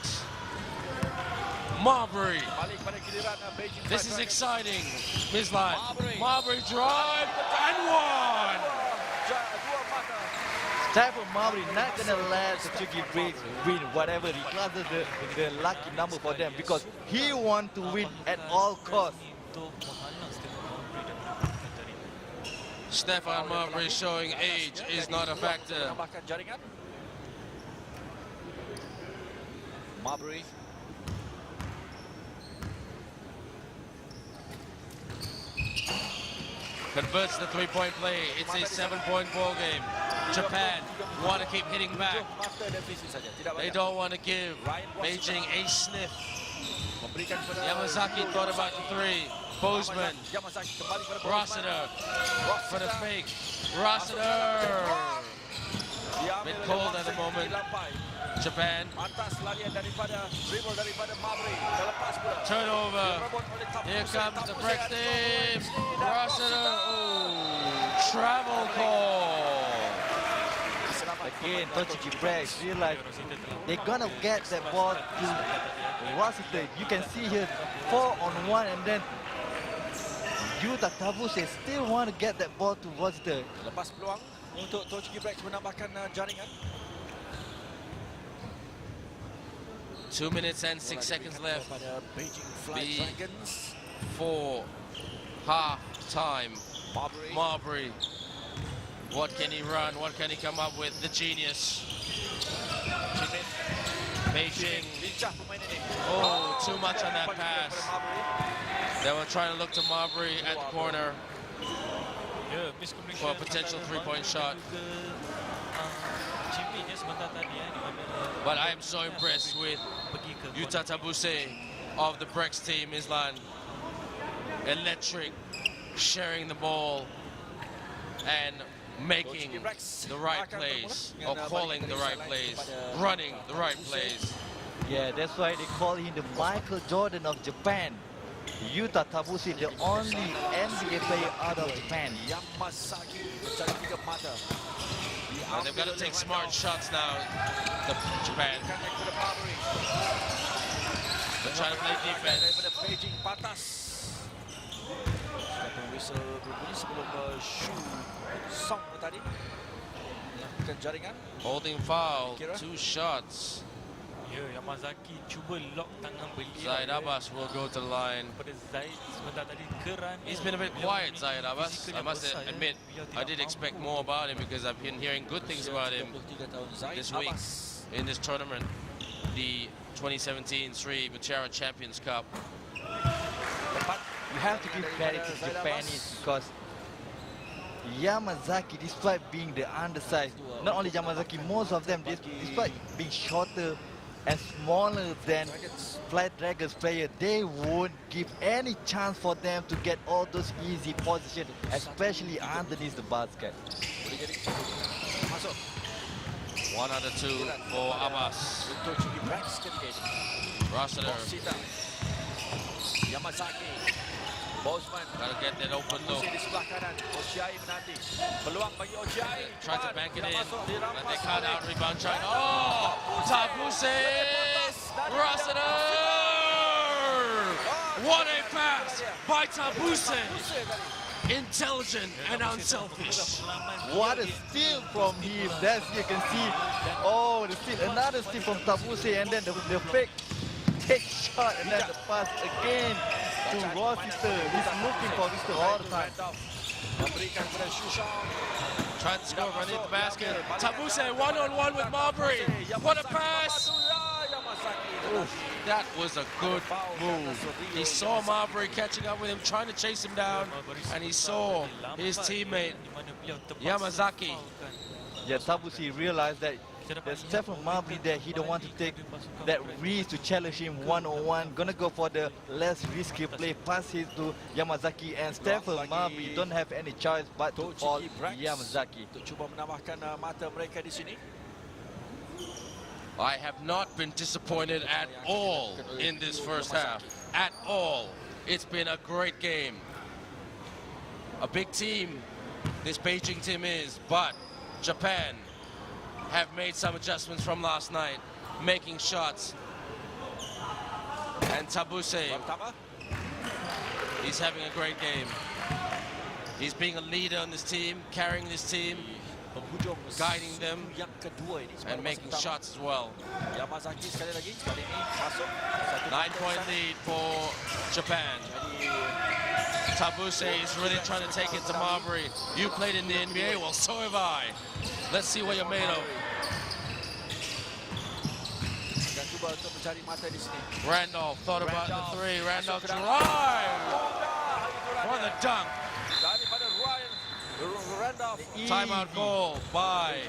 Marbury.
Balik pada giliran Beijing.
This is exciting. Mislan. Marbury drive and one.
Dua mata.
Stefan Marbury not gonna let Tochigi Brex win whatever, regardless the lucky number for them, because he want to win at all costs.
Stefan Marbury showing age is not a factor.
Menambahkan jaringan. Marbury.
Converts the three-point play. It's a 7-point ball game. Japan want to keep hitting back.
Mata defisit saja. Tidak
They
banyak.
don't want to give Beijing a sniff.
Memberikan kepada
Yamazaki thought about the three. Bozeman.
Yamazaki kembali kepada Bozeman.
Rossiter for the fake. Rossiter.
Diambil
Bit
oleh
cold
Wang
at the
Zheng
moment.
di lampai.
Japan.
Mantas larian daripada dribble daripada Marbury. Terlepas pula.
Turnover.
Direbut oleh Tabuse.
Here comes the
Tabuse
Brex
ada
team.
di sini dan
Rossiter.
Rossiter.
Oh, travel call.
Again, Tochigi Brex realize they're gonna get that ball to Rossiter. You can see here 4-on-1, and then Yuta Tabuse still want to get that ball to Rossiter.
Lepas peluang untuk Tochigi Brex menambahkan jaringan.
2 minutes and 6 seconds left
Pada Beijing Fly Dragons.
for half time.
Marbury.
What can he run? What can he come up with? The genius. Beijing.
Lincah pemain ini.
Oh, too much on that pass. They were trying to look to Marbury at the corner
Ya, miscommunication
for a potential
antara
three-point
Marbury
shot.
dan juga, Jimmy sebentar tadi di mana
But I am so impressed with
pergi ke
Yuta Tabuse of the Brex team, Islan. Electric, sharing the ball and making the right plays, or calling the right plays, running the right plays.
Yeah, that's why they call him the Michael Jordan of Japan. Yuta Tabuse, the only NBA player out of Japan.
Yamazaki mencari 3 mata.
And they've got to take smart shots now, Japan. They're trying to play defense.
Daripada Beijing patas. Sudah whistle berbunyi sebelum Shu Song tadi melakukan jaringan.
Holding foul, 2 shots.
Ya, Yamazaki cuba lock tangan beliau.
Zaid Abbas will go to the line.
Pada Zaid sebentar tadi kerana
He's been a bit quiet, Zaid Abbas. I must admit, I did expect more about him because I've been hearing good things about him
23 tahun Zaid
this week
Abbas.
in this tournament, the 2017 Seri Mutiara Champions Cup.
You have to give credit to Japanese because Yamazaki, despite being the undersized, not only Yamazaki, most of them, despite being shorter and smaller than Flight Dragons player, they won't give any chance for them to get all those easy positions, especially underneath the basket.
Masuk.
1 out of 2 for Abbas.
Tochigi Brex ketika ini.
Rossiter,
Sita. Yamazaki. Bosman.
gotta get that open look.
Di sebelah kanan. Ochiai menanti. Peluang bagi Ochiai.
Tried to bank it in,
Masuk,
but
dirampas
they cut
oleh
out, rebound trying. Oh! Tabuse! Rossiter! What a pass by Tabuse! Intelligent and unselfish.
What a steal from him. That's, you can see. Oh, the steal, another steal from Tabuse, and then the fake take shot, and then the pass again to Rossiter. He's looking for Rossiter all the time.
Memberikan kepada Shushong.
Tried to score underneath the basket. Tabuse one-on-one with Marbury. What a pass! Oof, that was a good move. He saw Marbury catching up with him, trying to chase him down, and he saw his teammate Yamazaki.
Yeah, Tabuse realized that there's Stephen Marbury there. He don't want to take that risk to challenge him one-on-one. Gonna go for the less risky play, pass it to Yamazaki, and Stephen Marbury don't have any choice but to call Yamazaki.
Untuk cuba menambahkan mata mereka di sini.
I have not been disappointed at all in this first half. At all. It's been a great game. A big team, this Beijing team is, but Japan have made some adjustments from last night, making shots. And Tabuse, he's having a great game. He's being a leader on this team, carrying this team, guiding them, and making shots as well.
Yamazaki sekali lagi, kali ini masuk.
9-point lead for Japan. Tabuse is really trying to take it to Marbury. You played in the NBA, well, so have I. Let's see what you're made of.
Dan cuba untuk mencari mata di sini.
Randolph thought about the three. Randolph drive for the dunk.
Daripada Randolph.
Timeout goal by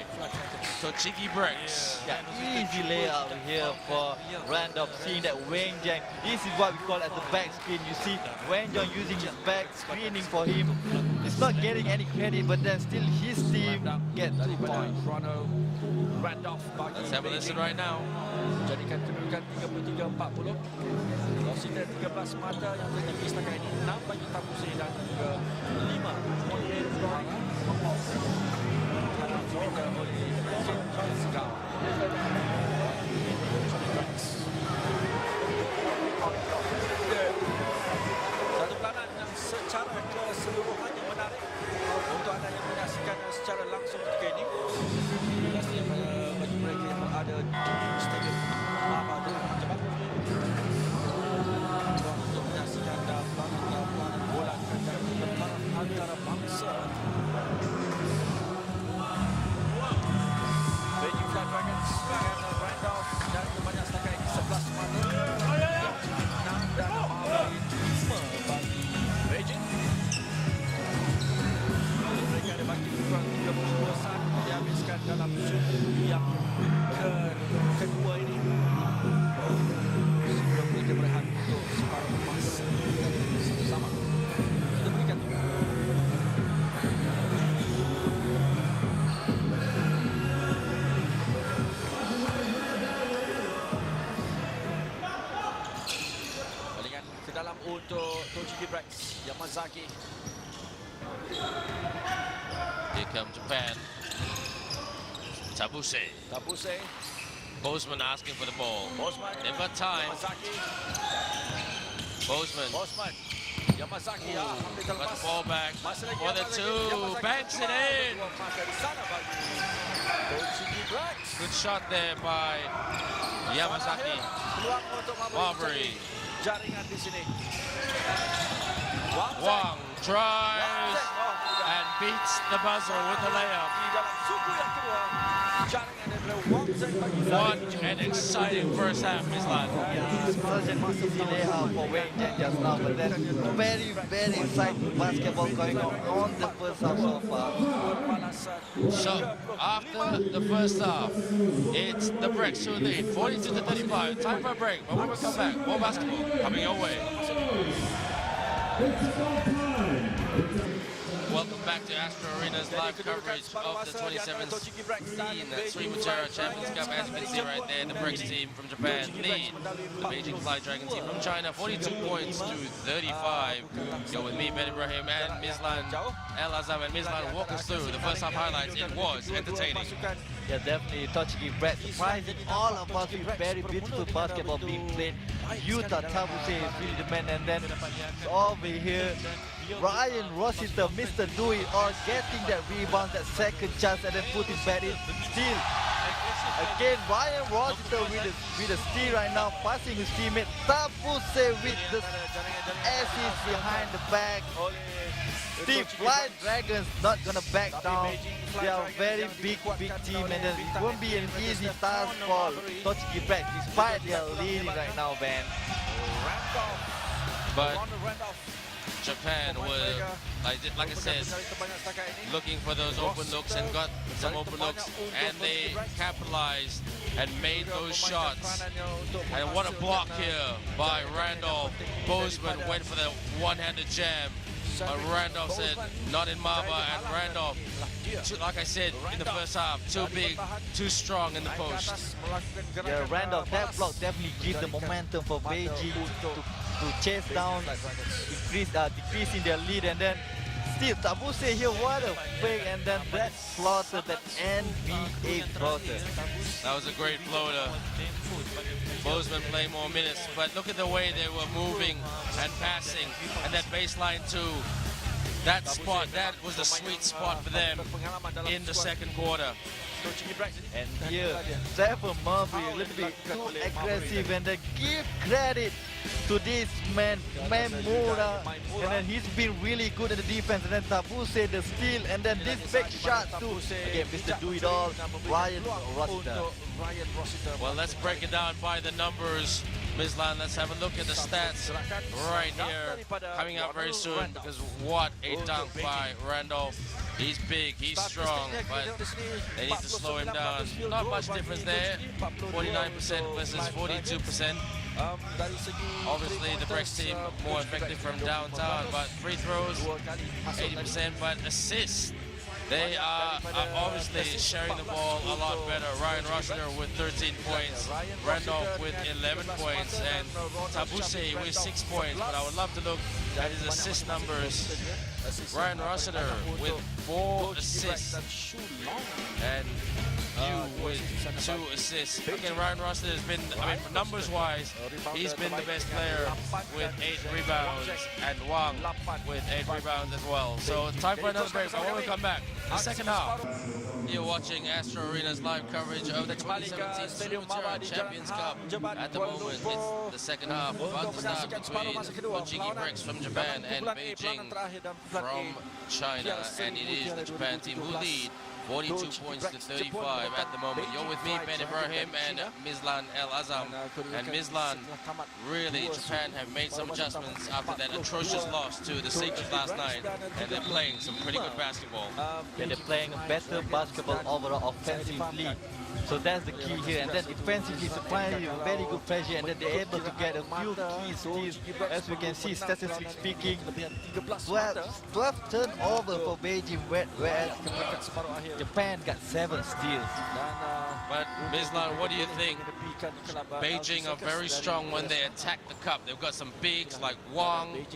Tochigi Brex.
Yeah, easy layup here for Randolph, seeing that Wang Jiang. This is what we call as the back screen. You see Wang Jiang using his back screening for him. It's not getting any credit, but then still his team get 2 points.
Randolph bagi
Let's have a listen right now.
Jadikan kedudukan 33-40. Rossiter 13 mata yang tertinggi setakat ini. 6 bagi Tabuse dan juga 5 oleh Suara. Harap diminta oleh James Gao. Satu pelanan yang secara untuk Tochigi Brex, Yamazaki.
Here comes Japan. Tabuse. Bozeman asking for the ball. They've got time. Bozeman.
Yamazaki
got the ball back for the two. Banks it in. Good shot there by Yamazaki. Marbury.
Jaringan di sini.
Wang tries and beats the buzzer with the layup.
Di dalam suku yang kedua, jaringan daripada Wang Zheng bagi
What an exciting first half, Mislan.
Yeah, such an easy layup for Wayne Jen just now, but then very, very exciting basketball going on the first half so far.
So after the first half, it's the Brex who lead, 42-35. Time for a break. But when we come back, more basketball coming your way. Welcome back to Astro Arena's live coverage of the 2017 Seri Mutiara Champions Cup. As you can see right there, the Brex team from Japan lead the Beijing Fly Dragon team from China 42 points to 35. You're with me, Ben Ibrahim, and Mislan El Azam. And Mislan, walk us through the first half highlights. It was entertaining.
Yeah, definitely. Tochigi Brex surprising all of us with very beautiful basketball being played. Yuta Tabuse is really the man, and then over here, Ryan Rossiter, Mr. Do It All, getting that rebound, that second chance, and then put it back in. Steal. Again, Ryan Rossiter with a steal right now, passing his teammate. Tabuse with the assist behind the back. The Fly Dragons not gonna back down. They are a very big team, and then it won't be an easy task for Tochigi Brex, despite they are leading right now, Ben.
But Japan were, like I said, looking for those open looks and got some open looks, and they capitalized and made those shots. And what a block here by Randolph. Bozeman went for the one-handed jam, but Randolph said, not in Maba, and Randolph, like I said in the first half, too big, too strong in the post.
Yeah, Randolph, that block definitely gives the momentum for Beijing to chase down, decreasing their lead, and then still Tabuse here, what a fake, and then that floater, that NBA floater.
That was a great floater. Bozeman playing more minutes, but look at the way they were moving and passing, and that baseline too. That spot, that was the sweet spot for them in the second quarter.
And here, Stephen Murphy a little bit too aggressive, and then give credit to this man, Memura, and then he's been really good at the defense, and then Tabuse the steal, and then this big shot too. Again, Mr. Do It All, Ryan Rossiter.
Well, let's break it down by the numbers. Mislan, let's have a look at the stats right here, coming out very soon, because what a dunk by Randolph. He's big, he's strong, but they need to slow him down. Not much difference there, 49% versus 42%. Obviously, the Brex team more effective from downtown, but free throws, 80%, but assists, they are obviously sharing the ball a lot better. Ryan Rossiter with 13 points, Randolph with 11 points, and Tabuse with 6 points. But I would love to look at his assist numbers. Ryan Rossiter with 4 assists, and you with 2 assists. Again, Ryan Rossiter has been, numbers-wise, he's been the best player with 8 rebounds, and Wang with 8 rebounds as well. So time for another break, but when we come back, the second half. You're watching Astro Arena's live coverage of the 2017 Seri Mutiara Champions Cup. At the moment, it's the second half about to start between Tochigi Brex from Japan and Beijing from China, and it is the Japan team who lead 42 points to 35 at the moment. You're with me, Ben Ibrahim, and Mislan El Azam. And Mislan, really, Japan have made some adjustments after that atrocious loss to the Sixers last night, and they're playing some pretty good basketball.
Yeah, they're playing better basketball overall offensively. So that's the key here, and then defensively supplying you very good pressure, and then they're able to get a few key steals. As we can see, statistically speaking, 12 turnovers for Beijing, whereas Japan got 7 steals.
But Mislan, what do you think? Beijing are very strong when they attack the cup. They've got some bigs like Wang,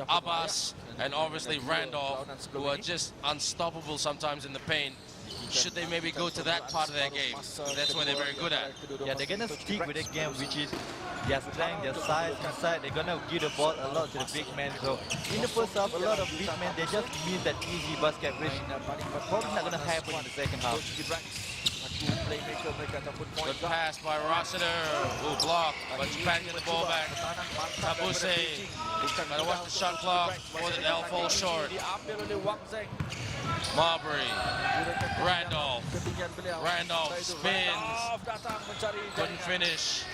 Abbas, and obviously Randolph, who are just unstoppable sometimes in the paint. Should they maybe go to that part of their game? That's where they're very good at.
Yeah, they're gonna stick with the game, which is their strength, their size inside. They're gonna give the ball a lot to the big men. So in the first half, a lot of big men, they just miss that easy basket, which probably not gonna happen in the second half.
Good pass by Rossiter, who blocked, but Japan get the ball back. Tabuse, gotta watch the shot clock before the L falls short. Marbury, Randolph spins, couldn't finish.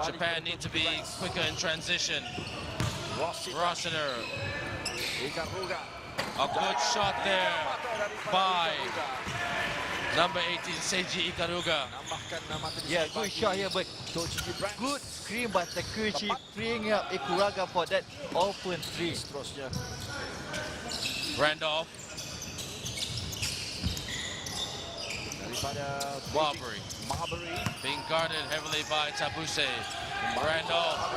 Japan need to be quicker in transition. Rossiter, a good shot there by number 18, Seiji Ikaruga.
Yeah, good shot here, but good screen by Takuchi, freeing up Ikuraga for that open three.
Randolph. Marbury. Being guarded heavily by Tabuse. Randolph.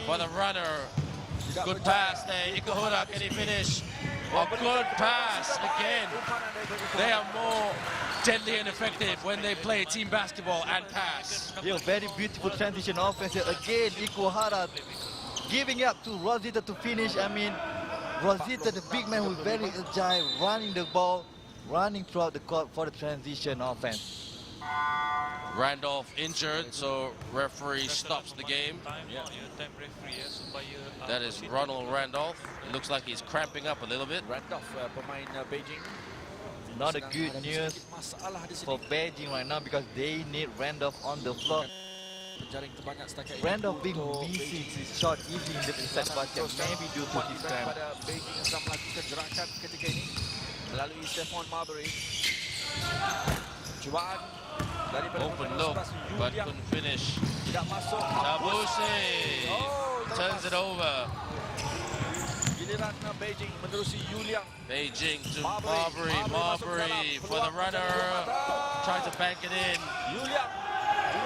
For the runner. Good pass there. Ikuhara, can he finish? A good pass again. They are more deadly and effective when they play team basketball and pass.
Yeah, very beautiful transition offense here. Again, Ikuhara giving up to Rosita to finish. I mean, Rosita, the big man, who's very agile, running the ball, running throughout the court for the transition offense.
Randolph injured, so referee stops the game. That is Ronald Randolph. It looks like he's cramping up a little bit.
Not a good news for Beijing right now because they need Randolph on the floor. Randolph being missing his shot easy in the inside basket, maybe due to his time.
Open look, but couldn't finish. Tabuse turns it over. Beijing to Marbury for the runner. Tries to bank it in.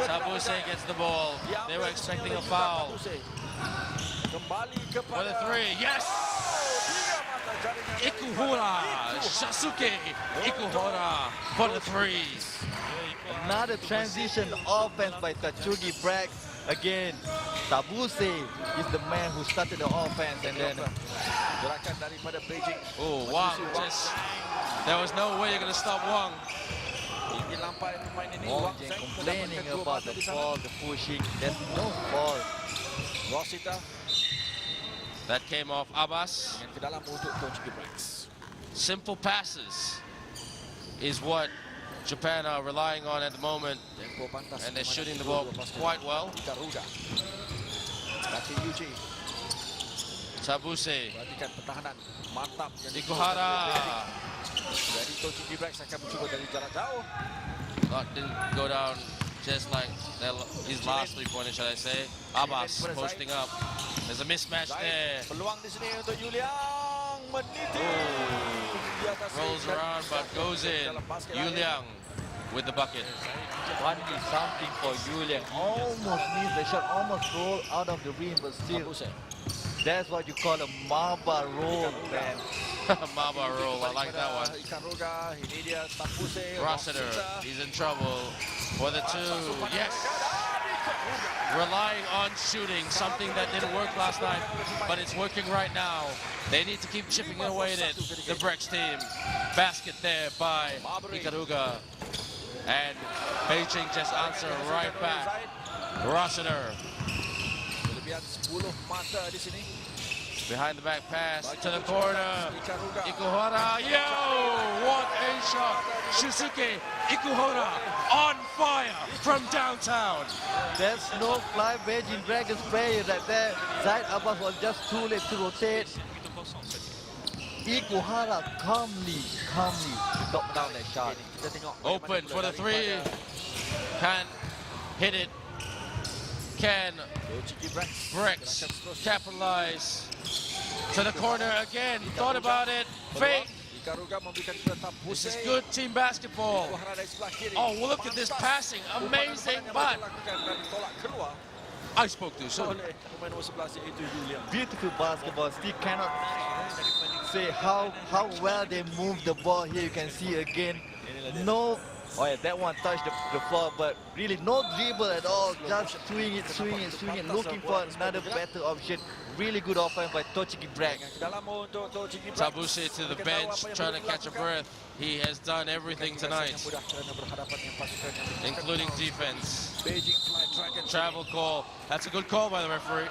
Tabuse gets the ball. They were expecting a foul. For the three, yes! Ikuhara, Shasuke Ikuhara for the threes.
Another transition offense by Tochigi Brex. Again, Tabuse is the man who started the offense, and then
oh, Wang just, there was no way you're going to stop Wang.
Wang complaining about the ball, the pushing. There's no ball.
That came off Abbas. Simple passes is what Japan are relying on at the moment, and they're shooting the ball quite well. Tabuse, Ikuhara. That didn't go down just like his last three-pointer, shall I say. Abbas posting up. There's a mismatch there. Rolls around but goes in. Yuliang with the bucket.
Funny something for Yuliang. Almost missed the shot, almost rolled out of the rim, but still. That's what you call a Mamba roll, man.
Mamba roll, I like that one. Rossiter, he's in trouble for the two. Yes! Relying on shooting, something that didn't work last night, but it's working right now. They need to keep chipping away at it, the Brex team. Basket there by Ikaruga. And Beijing just answer right back. Rossiter. Behind the back pass to the corner. Ikuhara, yo! What a shot! Shusuke Ikuhara on fire from downtown.
There's no fly Beijing Dragons player right there. Zaid Abbas was just too late to rotate. Ikuhara calmly knocked down that shot.
Open for the three. Can't hit it. Can Brex capitalize? To the corner again. Thought about it. Fake.
Ikaruga memberikan keletap
This is
pusing.
good team basketball.
Kuhara dari sebelah kiri.
Oh, well, look at this passing. Amazing, but
Tolak keluar
I spoke too soon.
oleh pemain nomor 11 iaitu Julian.
Beautiful basketball. Still cannot say how well they move the ball here. You can see again. No. Oh yeah, that one touched the floor, but really no dribble at all. Just swing it, looking for another better option. Really good offense by Tochigi Brex.
Dalam untuk Tochigi Brex.
Tabuse to the bench, trying to catch a breath. He has done everything tonight, including defense.
Beijing Fly Dragon.
Travel call. That's a good call by the referee.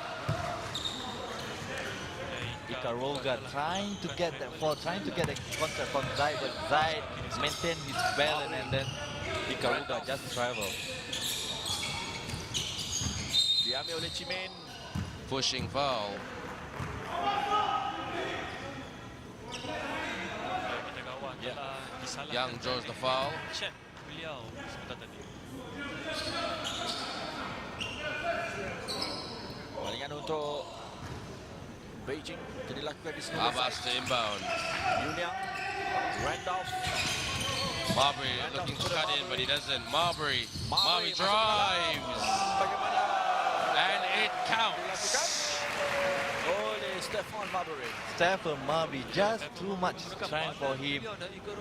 Ikaruga trying to get that ball, trying to get a contact from Zai, but Zai maintained his balance and then Ikaruga just travel.
Diambil oleh Cimen.
Pushing foul.
Kitagawa telah disalahkan.
Young draws the foul.
Chat beliau sebentar tadi.
Balingan untuk Beijing dilakukan di sini.
Abbas to inbound.
Yunyang, Randolph.
Marbury looking to cut in, but he doesn't. Marbury drives.
Bagaimana
And it counts.
dilakukan oleh Stefan Marbury.
Stephen Marbury just too much strength for him.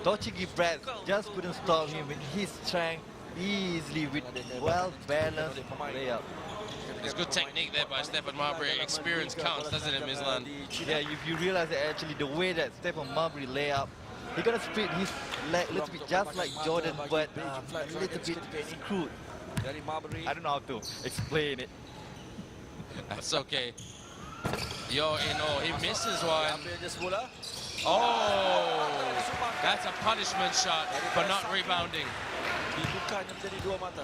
Tochigi Brex just couldn't stop him with his strength easily with well-balanced layup.
There's good technique there by Stephen Marbury. Experience counts, doesn't it, Mislan?
Yeah, if you realize that actually the way that Stephen Marbury lay up, he gonna split his leg a little bit just like Jordan, but a little bit screwed.
Dari Marbury.
I don't know how to explain it.
That's okay. He misses one.
Ambil je semula.
Oh, that's a punishment shot for not rebounding.
Dibukanya menjadi dua mata.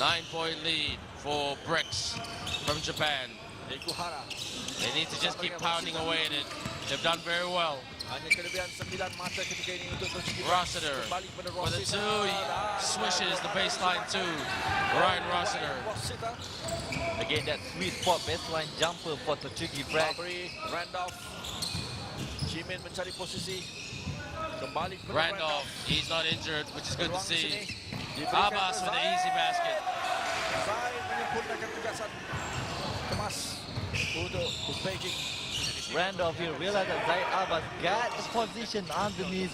9-point lead for Brex from Japan.
Kuhara.
They need to just keep pounding away at it. They've done very well.
Hanya kelebihan 9 mata ketika ini untuk Tochigi Brex.
Rossiter
Kembali kepada
for the
Rossiter.
two. He swishes the baseline two. Ryan Rossiter.
Rossiter.
Again, that sweet spot baseline jumper for Tochigi Brex.
Marbury, Randolph. Jimin mencari posisi. Kembali kepada
Randolph, he's not injured, which is good to
Peluang di sini.
see.
Diberikan
Abbas
ke
with the
Zai.
easy basket.
Zai menyempurnakan tugasan. Kemas untuk Beijing.
Randolph here realized that Zai Abbas got the position underneath.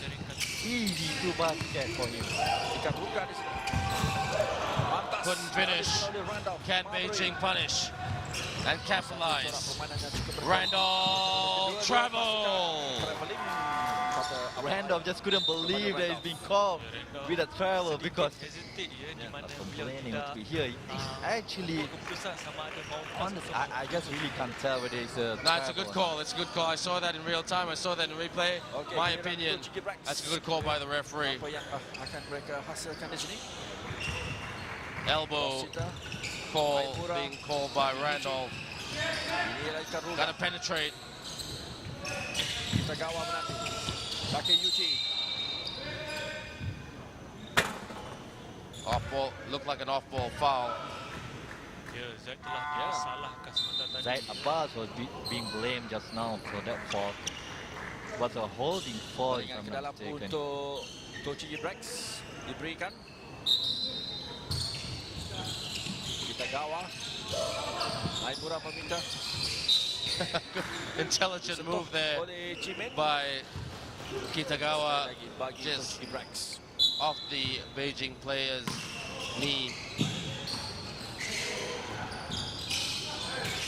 Easy to basket for him.
Ikaruga di sini. Mantas.
Couldn't finish.
Oleh Randolph.
Can
Marbury.
Beijing punish and capitalize?
Permainannya cukup berbahaya.
Randolph travel.
Traveling. Kata
Randolph just couldn't believe that he's being called with a travel because
Hesitate ya di mana beliau
complaining
tidak
to be here. He's actually,
buat keputusan sama ada mau
honest, I just really can't tell whether it's a
No, it's a good
travel.
call. It's a good call. I saw that in real time. I saw that in replay.
Okay,
My
giliran
opinion,
Tochigi Brex.
that's a good call by the referee.
Apa yang akan mereka hasilkan di sini?
Elbow
Rossiter.
call being called by Randolph.
Inilah Ikaruga.
Got to penetrate.
Kitagawa menanti. Takeyuchi.
Off ball, looked like an off ball foul.
Ya, Zai telah disalahkan sebentar tadi.
Zai Abbas was being blamed just now for that fault. Was a holding fall if
Balingan
I'm
ke
not
dalam
mistaken.
untuk Tochigi Brex. Diberikan. Kitagawa. Naimura meminta.
Intelligent move there
Oleh Jimin.
by Kitagawa,
Lagi bagi
just
Tochigi Brex.
off the Beijing player's knee.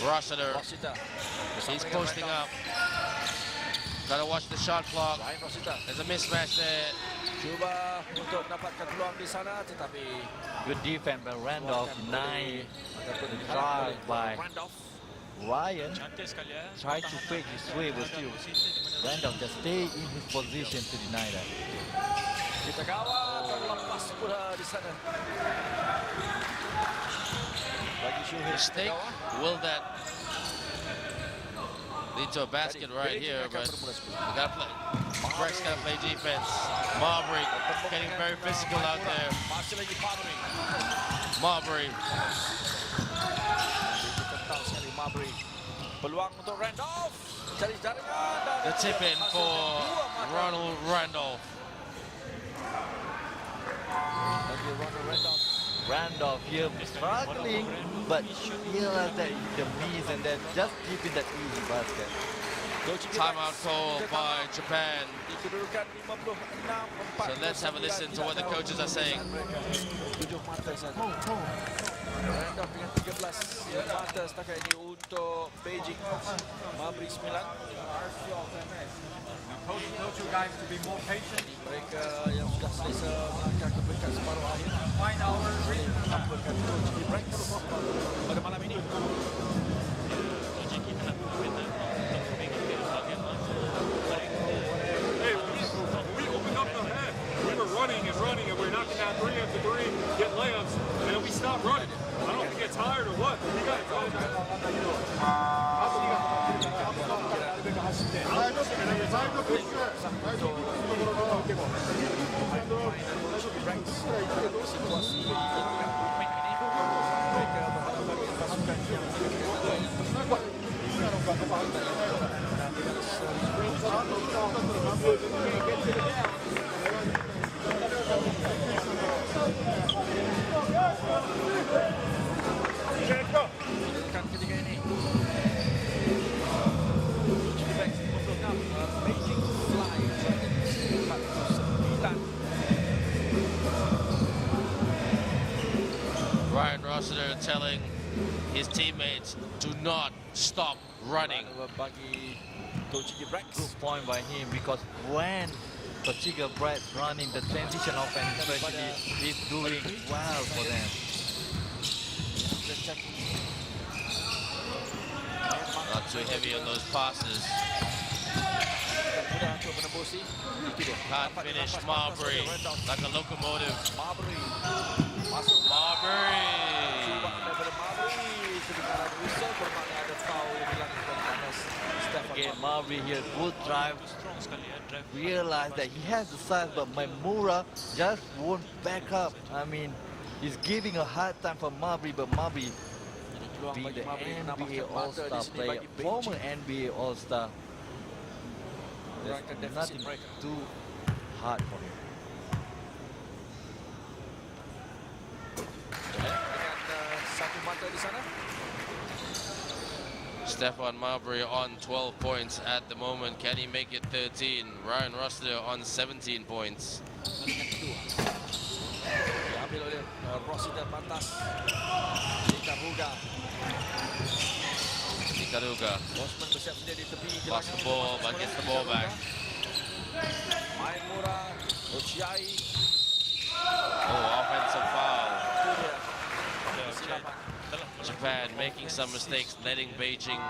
Rossiter,
Rossiter.
he's posting up. Gotta watch the shot clock.
Ryan Rossiter.
There's a mismatch there.
Cuba untuk mendapatkan peluang di sana tetapi
Good defense by Randolph.
dikeluarkan
9
ataupun
drive by
Randolph.
Ryan.
Cantik sekali ya.
Tried to fake his way, but still Randolph just stay in his position to deny that.
Kitagawa terlepas pula di sana. Bagi Syuhir
Mistake.
Kitagawa.
Will that lead to a basket right here? But we gotta play. Brex gotta play defense. Marbury getting very physical out there.
Masih lagi Marbury.
Marbury.
Begitu kental sekali Marbury. Peluang untuk Randolph. Cari jaringan.
The tip in for Ronald Randolph.
Bagi Ronald Randolph.
Randolph here struggling, but realize that the miss and then just keeping that easy basket.
Timeout call by Japan.
Di kedudukan 56-4.
So let's have a listen to what the coaches are saying.
7 mata saja. Randolph dengan 13 mata setakat ini untuk Beijing. Mabri 9.
Coach you guys to be more patient.
Mereka yang sudah selesa melangkah ke peringkat separuh akhir.
Find our rhythm.
Melampaui Tochigi Brex pada malam ini.
Tochigi telah berbeza untuk mengikuti bagaimana mereka.
Hey, when we opened up the half, we were running and we're knocking down 3 after 3, get layups, and then we stopped running. I don't know if we get tired or what, but we got to go back.
Situasi mereka berhadapan dengan pasukan yang kuat. Kedudukan ketiga ini. Tochigi Brex 56, Beijing Fly 49.
Ryan Rossiter telling his teammates, do not stop running.
Bagi Tochigi Brex.
Good point by him because when Tochigi Brex running the transition offense especially, he's doing well for them.
Not too heavy on those passes.
Mudah untuk menembusi. Itu dia.
Can't finish Marbury like a locomotive.
Marbury masuk.
Marbury.
Cuba daripada Marbury. Kedengaran whistle bermakna ada foul yang dilakukan atas Stefan
Again,
Marbury.
Marbury here, good drive.
Strong sekali ya drive.
Realize that he has the size, but Maimura just won't back up. I mean, he's giving a hard time for Marbury, but Marbury
Peluang
being
bagi
the
Marbury
NBA
menambahkan mata
All-Star
di sini
player,
bagi
former
Beijing.
NBA All-Star.
Kurangkan
There's
defisit
nothing
mereka.
too hard for him.
Dengan satu mata di sana.
Stefan Marbury on 12 points at the moment. Can he make it 13? Ryan Rossiter on 17 points.
Dengan kedua. Diambil oleh Rossiter pantas. Ikaruga.
Ikaruga
Bosman bersiap sedia di tepi.
lost the ball but gets the ball back.
Main murah. Tochigi.
Oh, offensive foul.
Itu dia.
Silapan.
Japan making some mistakes, letting Beijing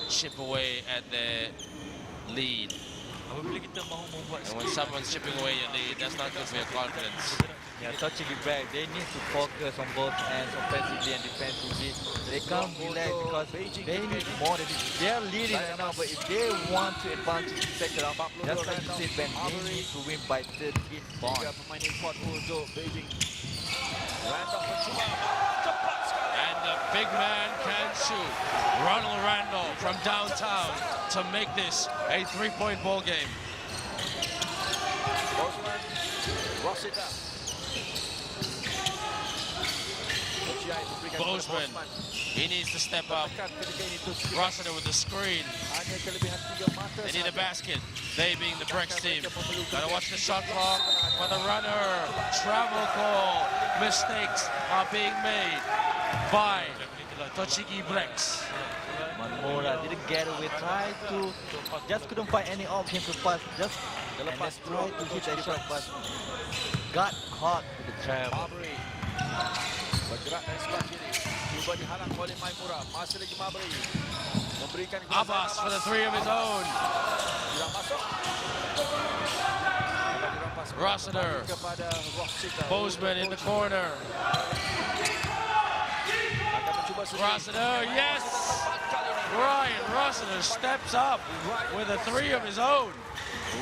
chip away at their lead.
Apabila kita mahu membuat
And when someone's chipping away your lead, that's not good for your confidence.
Yeah, Tochigi Brex, they need to focus on both ends, offensively and defensively. They can't relax because they need more than this. They're leading right now, but if they want to advance to the second round, just like you said, Ben, they need to win by 13 points.
Tiga pemain import untuk Beijing. Randolph mencuba. Cepat sekali.
And the big man can shoot. Ronald Randolph from downtown to make this a 3-point ball game.
Bosman. Rossiter.
Bozeman, he needs to step up. Rossiter with the screen. They need a basket. They being the Brex team. Gotta watch the shot clock for the runner. Travel call. Mistakes are being made by Tochigi Brex.
Maimura didn't get away, tried to, just couldn't find any option to pass, just and then tried to hit that shot, but got caught with the trap.
Marbury bergerak dari sebelah kiri. Cuba dihalang oleh Maimura. Masih lagi Marbury. Memberikan
Abbas for the 3 of his own.
Tidak masuk.
Rossiter.
Kepada Rossiter.
Bozeman in the corner.
Akan mencuba sendiri.
Rossiter, yes! Ryan Rossiter steps up with a 3 of his own.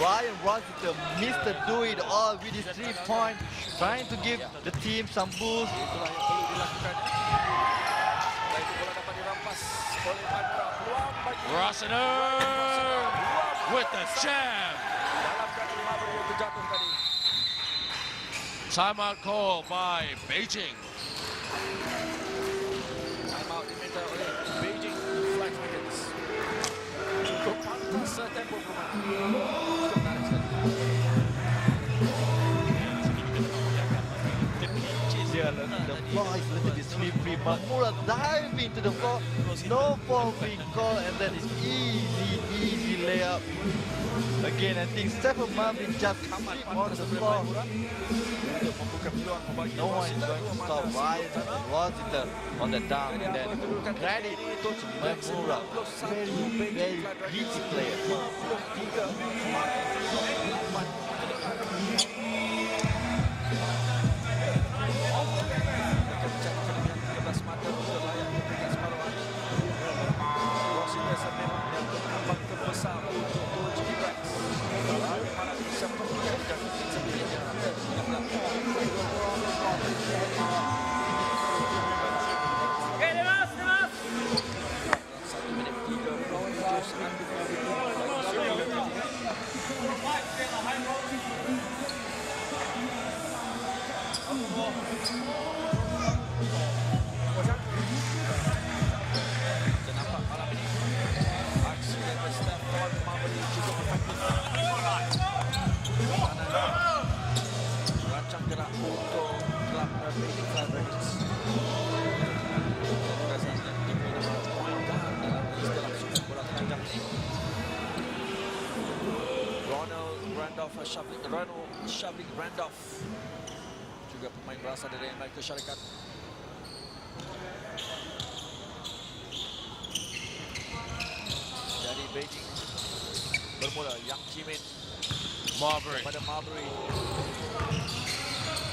Ryan Rossiter missed the do-it-all with his 3-point, trying to give the team some boost.
Itulah yang perlu dilakukan. Setelah itu bola dapat dirampas Dilepas oleh Maimura. Peluang bagi
Rossiter with the jab.
dalam kaki Mabry yang terjatuh tadi.
Timeout call by Beijing.
Timeout diminta oleh Beijing Flight Dragons. Cukup pantas tempo permainan. Cukup menarik sekali.
Yeah, the floor is a little bit slippery. Mamura dive into the floor. No foul being called, and then it's easy layup. Again, I think Stephen Mabry just slipped on the floor.
Untuk membuka peluang bagi
No one is going to stop Ryan and Rossiter on the down. And then credit to Mamura. Very gritty player.
13 mata untuk layak ke peringkat separuh akhir. Rossiter memang yang penambang terbesar untuk Tochigi Brex. Lalu mana bisa memperbaiki jangkaan sebelumnya. Randolph juga pemain berasal dari Amerika Syarikat. Dari Beijing bermula Yang Jimin
Mabry
pada Mabry.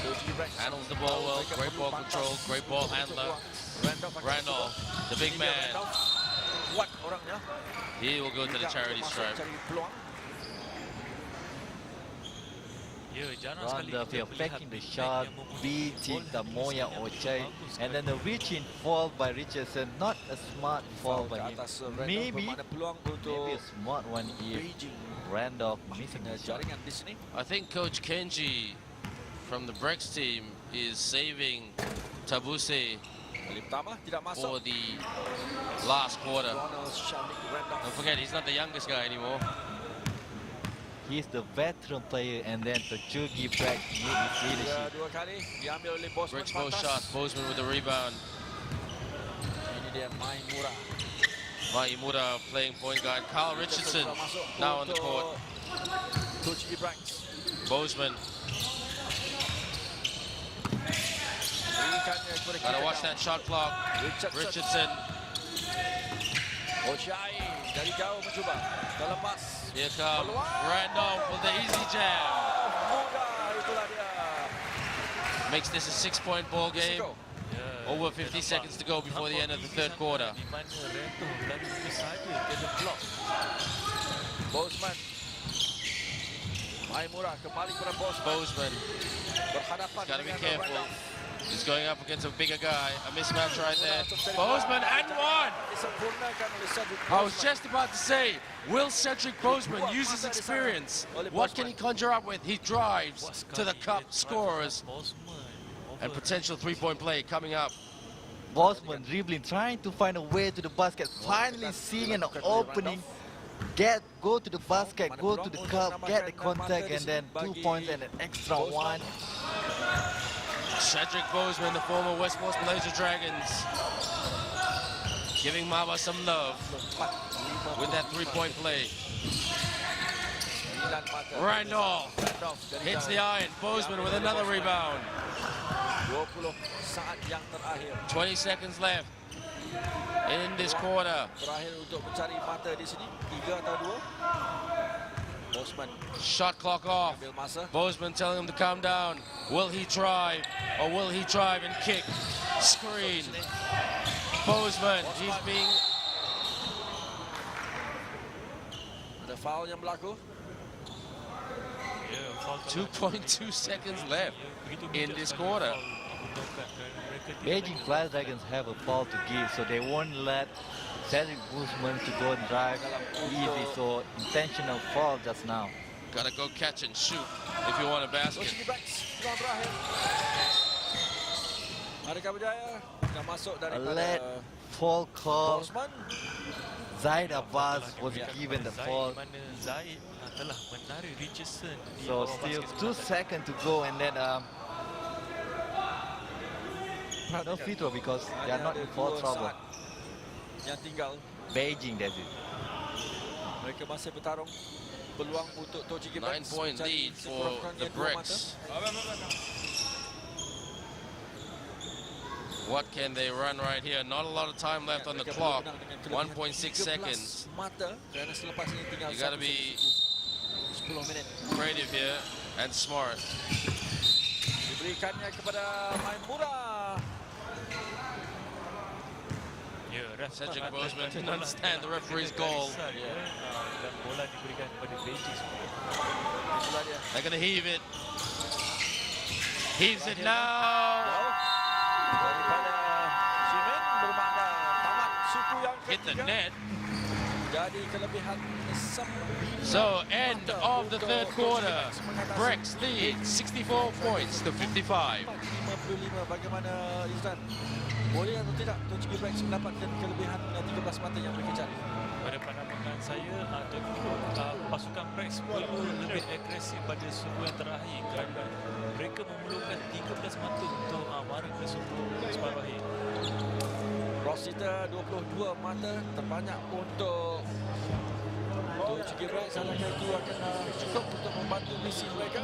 Tochigi Brex
handles the ball well. Great ball control, great ball handler. Randolph, the big man.
Kuat orangnya.
He will go to the charity stripe.
Cari peluang.
Ya, jarang sekali
Randolph
kita
here
melihat
packing the
big man
shot,
yang mempunyai
beating
ball
Tamoya
yang
Ochai,
bagus
and then the reaching fall by Richardson. Not a smart fall by him. Maybe
peluang untuk
a smart one if
Beijing.
Randolph missing the shot.
Jaringan di sini.
I think Coach Kenji from the Brex team is saving Tabuse
Kali pertama tidak
for
masuk.
the last quarter.
Ronald Shavlik Randolph.
Don't forget, he's not the youngest guy anymore.
He's the veteran player, and then Tochigi Brex need his
Ya,
leadership.
dua kali diambil oleh Bosman.
Brex both shots. Bozeman with the rebound.
Ini dia Maimura.
Maimura playing point guard. Kyle Richardson now on the court.
Tochigi Brex.
Bozeman.
Berikannya kepada kita.
Gotta watch that shot clock. Richardson.
Ochai dari jauh mencuba. Terlepas.
Here come Randolph with the easy jab.
Mudah itulah dia.
Makes this a 6-point ball game.
Risiko.
Over 50 seconds to go before the end of the third quarter.
Di mana Randolph dari sini saja dia block.
Bosman. Maimura kembali kepada Bosman.
Bozeman
Berhadapan
gotta be
dengan
careful.
Randolph.
He's going up against a bigger guy. A mismatch right there. Bozeman and one.
Disempurnakan oleh Cedric
I was
Bosman.
just about to say, will Cedric Bozeman use his experience? What can he conjure up with? He drives to the cup, scores, and potential three-point play coming up.
Bosman dribbling, trying to find a way to the basket, finally seeing an opening. Go to the basket, go to the cup, get the contact, and then 2 points and an extra one.
Cedric Bozeman, the former West Coast Malaysia Dragons, giving Mava some love with that three-point play. Randolph hits the iron. Bozeman with another rebound.
20 saat yang terakhir.
20 seconds left in this quarter.
Terakhir untuk mencari mata di sini. 3 atau 2. Bosman
Shot clock off.
ambil masa.
Bozeman telling him to calm down. Will he drive or will he drive and kick? Screen. Bozeman, he's being...
Ada foul yang berlaku.
2.2 seconds left in this quarter.
gunakan kerana mereka tidak
Beijing
lagi
Fly Dragons have a ball to give, so they won't let Seri Guzman to go and drive easy. So intentional foul just now.
Gotta go catch and shoot if you want a basket.
Tochigi Brex peluang terakhir. Adakah berjaya? Dah masuk
A
daripada
late foul call.
Bosman.
Zaid Abbas was given the
Zaid,
foul.
mana Zaid telah menarik Richardson di
So
bawah
still
basket
2
sebelah
seconds to go, and then no free throw because they are not in foul trouble.
Yang tinggal,
Beijing does it.
mereka masih bertarung. Peluang untuk Tochigi Brex
9-point
mencari
lead for
sekurang-kurangnya
the
2 mata.
Brex. What can they run right here? Not a lot of time left on the
Mereka
clock.
boleh menang dengan kelebihan
1.6
13
seconds.
mata kerana selepas ini tinggal
You gotta be
10 minit.
creative here and smart.
Diberikannya kepada Maimura.
Ya,
Cedric Boseman didn't understand the referee's call.
Dan bola diberikan kepada Beijing.
Itulah dia.
They're gonna heave it. Heaves it now.
Daripada Shimin bermakna tamat suku yang
Hit the
ketiga.
net.
Jadi kelebihan 9
So, end of the third quarter. Brex leads 64 points to 55.
55. Bagaimana Izlan? Boleh atau tidak Tochigi Brex mendapatkan kelebihan 13 mata yang mereka cari?
Pada pandangan saya, pasukan Brex perlu lebih agresif pada suku yang terakhir kerana mereka memerlukan 13 mata untuk mara ke suku separuh akhir.
Rosita 22 mata terbanyak untuk Tochigi Brex. Adakah itu akan cukup untuk membantu misi mereka?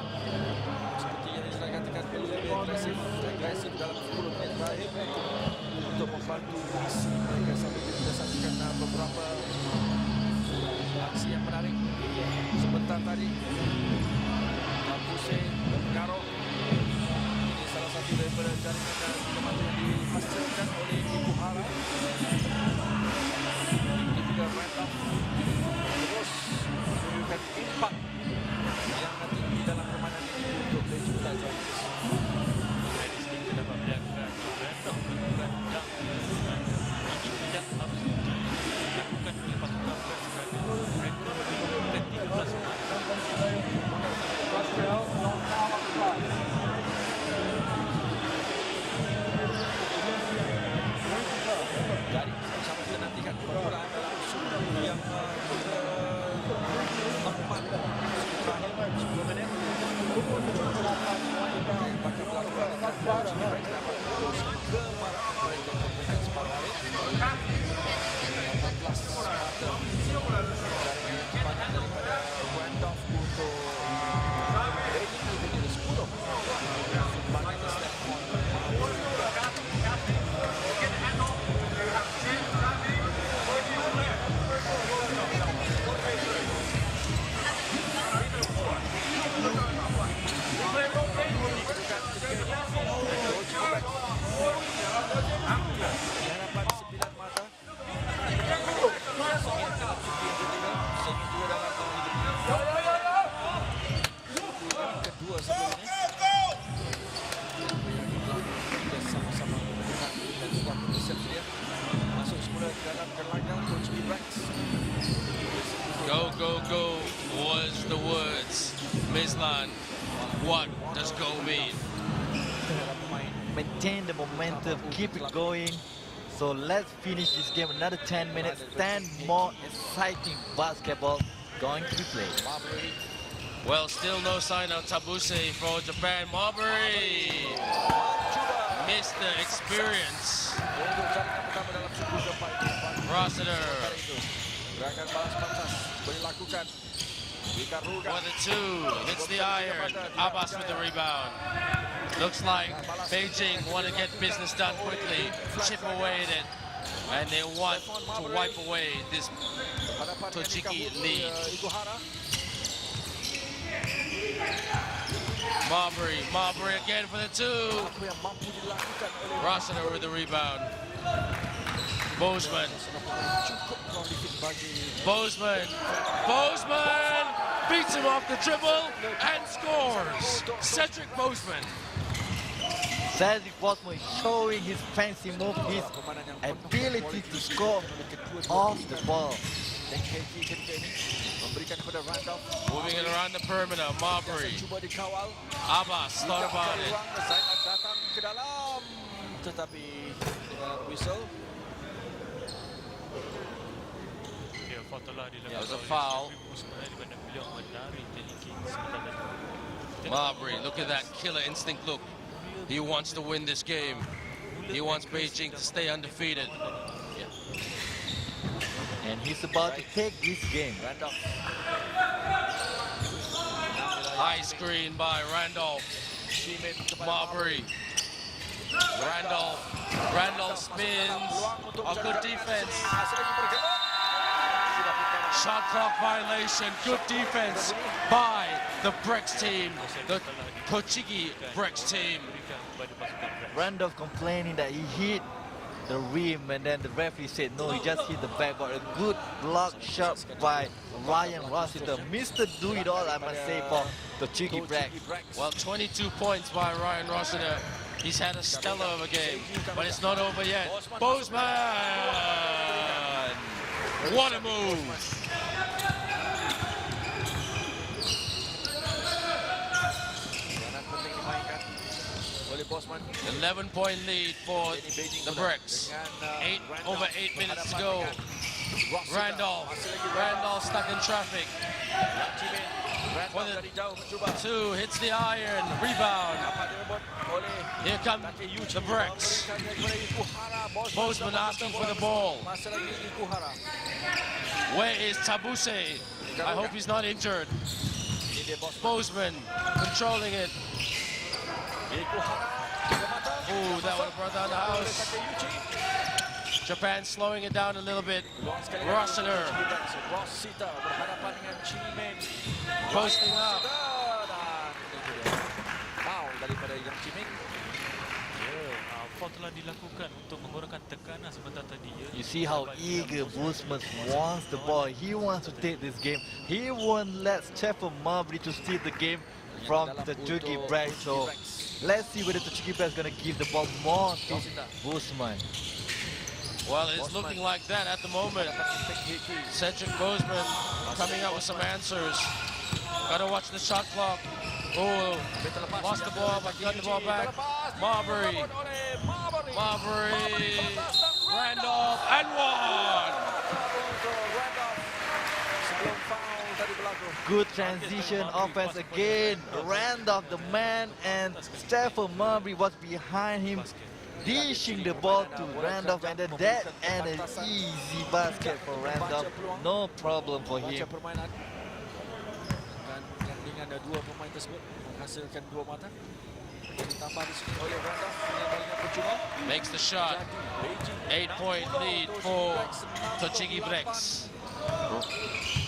Seperti yang Izlan katakan, perlu lebih agresif dalam 10 minit terakhir untuk membantu misi mereka. Sambil kita saksikan beberapa aksi yang menarik sebentar tadi. Kampuse berpengaruh. Ini salah satu daripada jaringan kemampuan yang dihasilkan oleh Ibu Hara. Ini juga Randolph terus memberikan impak yang nanti di dalam permainan ini untuk Beijing BRCB.
Dari sini kita dapat melihat Randolph melakukan dunk ini tidak harus dilakukan oleh pasukan Brex kerana mereka memerlukan 13 mata.
Jadi sama kita nantikan permulaan dalam suku yang keempat terakhir 10 minit. Bakal melakukan Tochigi Brex dapat terus ke marah mereka untuk separuh akhir. 14 mata jaringan yang terbanyak daripada Randolph untuk Beijing lebih dari 10. Sumbangan Stefan harapan 9 mata. Sengit dalam suku yang ketiga, sengit juga dalam suku yang kedua sebelum ini. Kita sama-sama menggunakan dan sudah bersiap sedia masuk semula ke dalam gelanggang Tochigi Brex.
Go, go, go was the words. Mislan, what does go mean?
Maintain the momentum, keep it going. So let's finish this game. Another 10 minutes, 10 more exciting basketball going to be played.
Marbury
Well, still no sign of Tabuse for Japan. Marbury missed the experience.
untuk jaringan pertama dalam suku keempat itu.
Rossiter
Kali itu gerakan balas pantas dilakukan. Ikan Ruga
for the two. Hits the iron. Abbas with the rebound. Looks like Beijing want to get business done quickly. Chip away at it. And they want to wipe away this
hadapan
Tochigi
dengan
lead.
Ibu Hara.
Marbury again for the two.
Apa yang mampu dilakukan oleh
Rossiter with the rebound. Boseman.
cukup prolific bagi
Boseman beats him off the dribble and scores. Cedric Boseman.
Cedric Bosman is showing his fancy move, his ability to score off the ball.
Memberikan kepada Randolph.
Moving it around the perimeter, Marbury.
Cuba dikawal.
Abbas thought about it.
Zaid datang ke dalam, tetapi dengan whistle.
Ya, foul telah dilakukan.
It was a foul.
Sebenarnya di mana beliau menarik Tochigi sebentar tadi.
Marbury, look at that killer instinct look. He wants to win this game. He wants Beijing to stay undefeated.
And he's about to take this game.
Randolph.
High screen by Randolph. Marbury. Randolph spins. A good defense. Shot clock violation. Good defense by the Brex team. The Tochigi Brex team.
Randolph complaining that he hit the rim, and then the referee said no, he just hit the backboard. A good block shot by Ryan Rossiter. Mr. Do-it-all, I must say, for Tochigi Brex.
Well, 22 points by Ryan Rossiter. He's had a stellar of a game, but it's not over yet. Bozeman! What a move!
Oleh Bosman.
11-point lead for the Brex. 8 minutes to go. Randolph stuck in traffic. For the two, hits the iron, rebound. Here come the Brex. Bozeman asking for the ball. Where is Tabuse? I hope he's not injured. Bozeman controlling it. Ooh, that would have brought down the house. Japan slowing it down a little bit. Rossiter posting up.
Foul telah dilakukan untuk mengurangkan tekanan sebentar tadi.
You see how eager Bozeman wants the ball. He wants to take this game. He won't let Stephen Marbury to steal the game from the Tochigi Brex. So let's see whether Tochigi Brex is going to give the ball more to Bozeman.
Well, it's looking like that at the moment. Cedric Bozeman coming up with some answers. Got to watch the shot clock. Oh, lost the ball, but got the ball back. Marbury, Randolph, and one!
Good transition offense again. Randolph, the man, and Stephen Marbury was behind him, dishing the ball to Randolph, and then that and an easy basket for Randolph. No problem for him.
Dengan dua pemain tersebut menghasilkan dua mata. Ditambah di sini oleh Randolph yang baliknya percuma.
Makes the shot. 8-point lead for Tochigi Brex.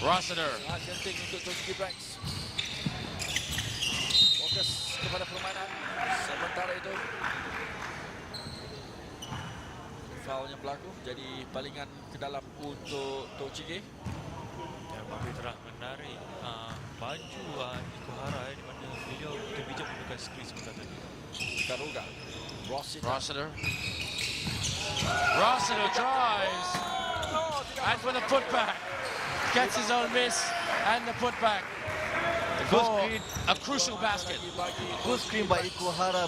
Rossiter.
Genting untuk Tochigi Brex. Fokus kepada permainan. Sementara itu foul yang berlaku, jadi balingan ke dalam untuk Tochigi.
Marbury telah menarik baju Ikuhara di mana beliau terbijak menggunakan skrin sebentar tadi.
Karuga.
Rossiter drives. And for the putback. Gets his own miss and the putback. For a crucial basket.
Good screen by Ikuhara,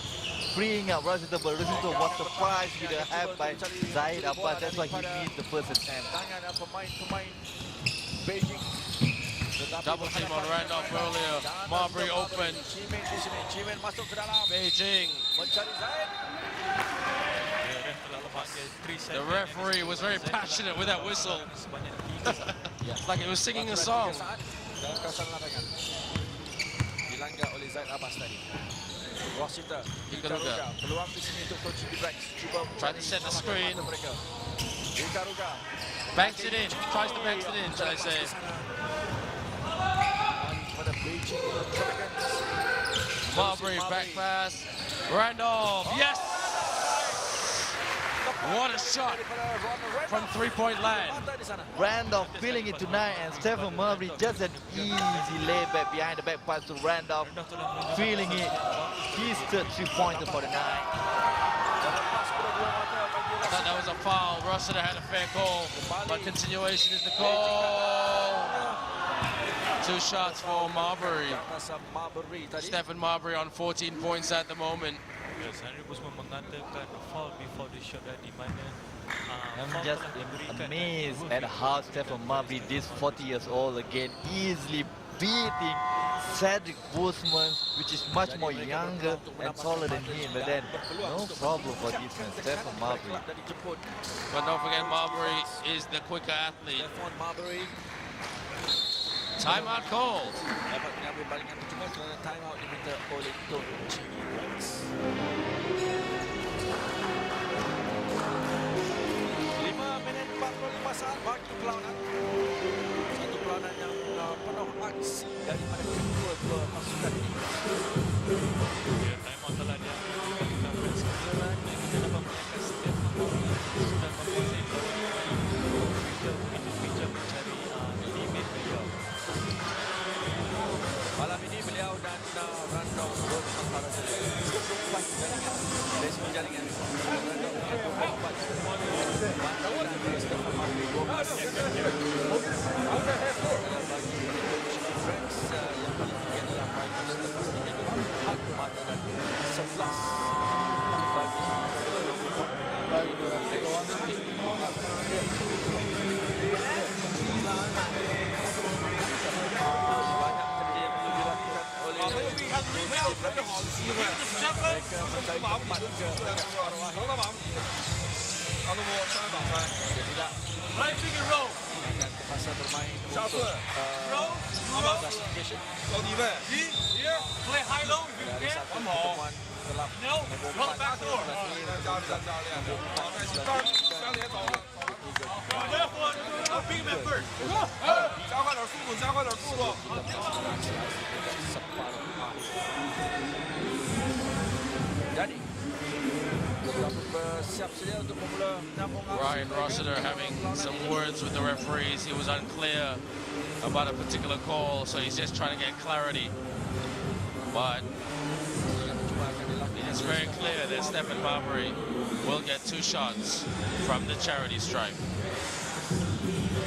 freeing up Rossiter, but Rossiter was surprised with the help by Zaid Abbas. That's why he missed the first attempt.
Tangan pemain Beijing.
Double team on Randolph earlier. Marbury open.
Cimen masuk ke dalam.
Beijing.
Mencari Zaid.
The referee was very passionate with that whistle. It's like it was singing a song.
Dalam kawasan lapangan. Dilanggar oleh Zaid Abbas tadi. Rossiter. Ikaruga. Peluang di sini untuk Tochigi Brex.
Tried to set the screen.
Ikaruga.
Banks it in. Tries to bank it in, should I say. Marbury back pass. Randolph. Yes! What a shot from three-point land.
Randolph feeling it tonight, and Stephen Marbury just an easy layback behind the back pass to Randolph. Feeling it. He's the three-pointer for the night.
thought that was a foul. Rossiter had a fair call, but continuation is the call. 2 shots for Marbury. Stephen Marbury on 14 points at the moment.
Seri Busman mengatakan foul before the shot di mana
I'm just amazed at how Stephen Marbury, this 40 years old again, easily beating Cedric Busman, which is much more younger and taller than him. But then, no problem for this man, Stephen Marbury.
But don't forget, Marbury is the quicker athlete. Timeout called.
Dapat mengambil balingan percuma kerana timeout diminta oleh Tochigi Brex. 5 minit 45 saat bagi perlawanan. Satu perlawanan yang penuh aksi daripada kedua-dua pasukan ini.
ya, timeout telah diambil oleh Brex. Kita dapat melihat Stephen Marbury sudah menguasai bijak mencari limit beliau.
Malam ini beliau dan Randall antara setempat jaringan dari semua jaringan Randall dengan 24 Stephen Marbury 12 Brex yang paling tinggi adalah Michael selepas ini Akbar dan 11 Masa bermain untuk classification.
Play high low if you
Dari
can.
satu pertemuan gelap
No, run back door. Therefore, big man first. 加快点速度，加快点速度。
Jadi bersiap sedia untuk memula menyambung
Ryan Rossiter having some words with the referees. He was unclear about a particular call, so he's just trying to get clarity. But it is very clear that Stephen Marbury will get 2 shots from the charity stripe.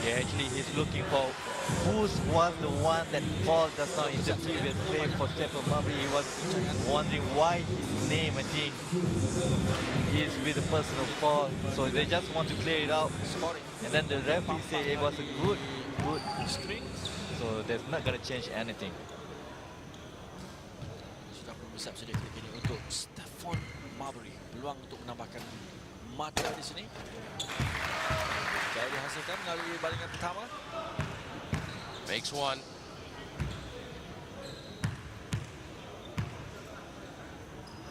Yeah, actually he's looking for who was the one that fought just now in the previous play for Stephen Marbury. He was wondering why his name, I think, is with the personal foul. So they just want to clear it out. And then the referee say it was a good string. So that's not going to change anything.
Sudah bersiap sedia kali ini untuk Stephen Marbury. Peluang untuk menambahkan mata di sini. Jauh dihasilkan melalui balingan pertama.
Makes 1.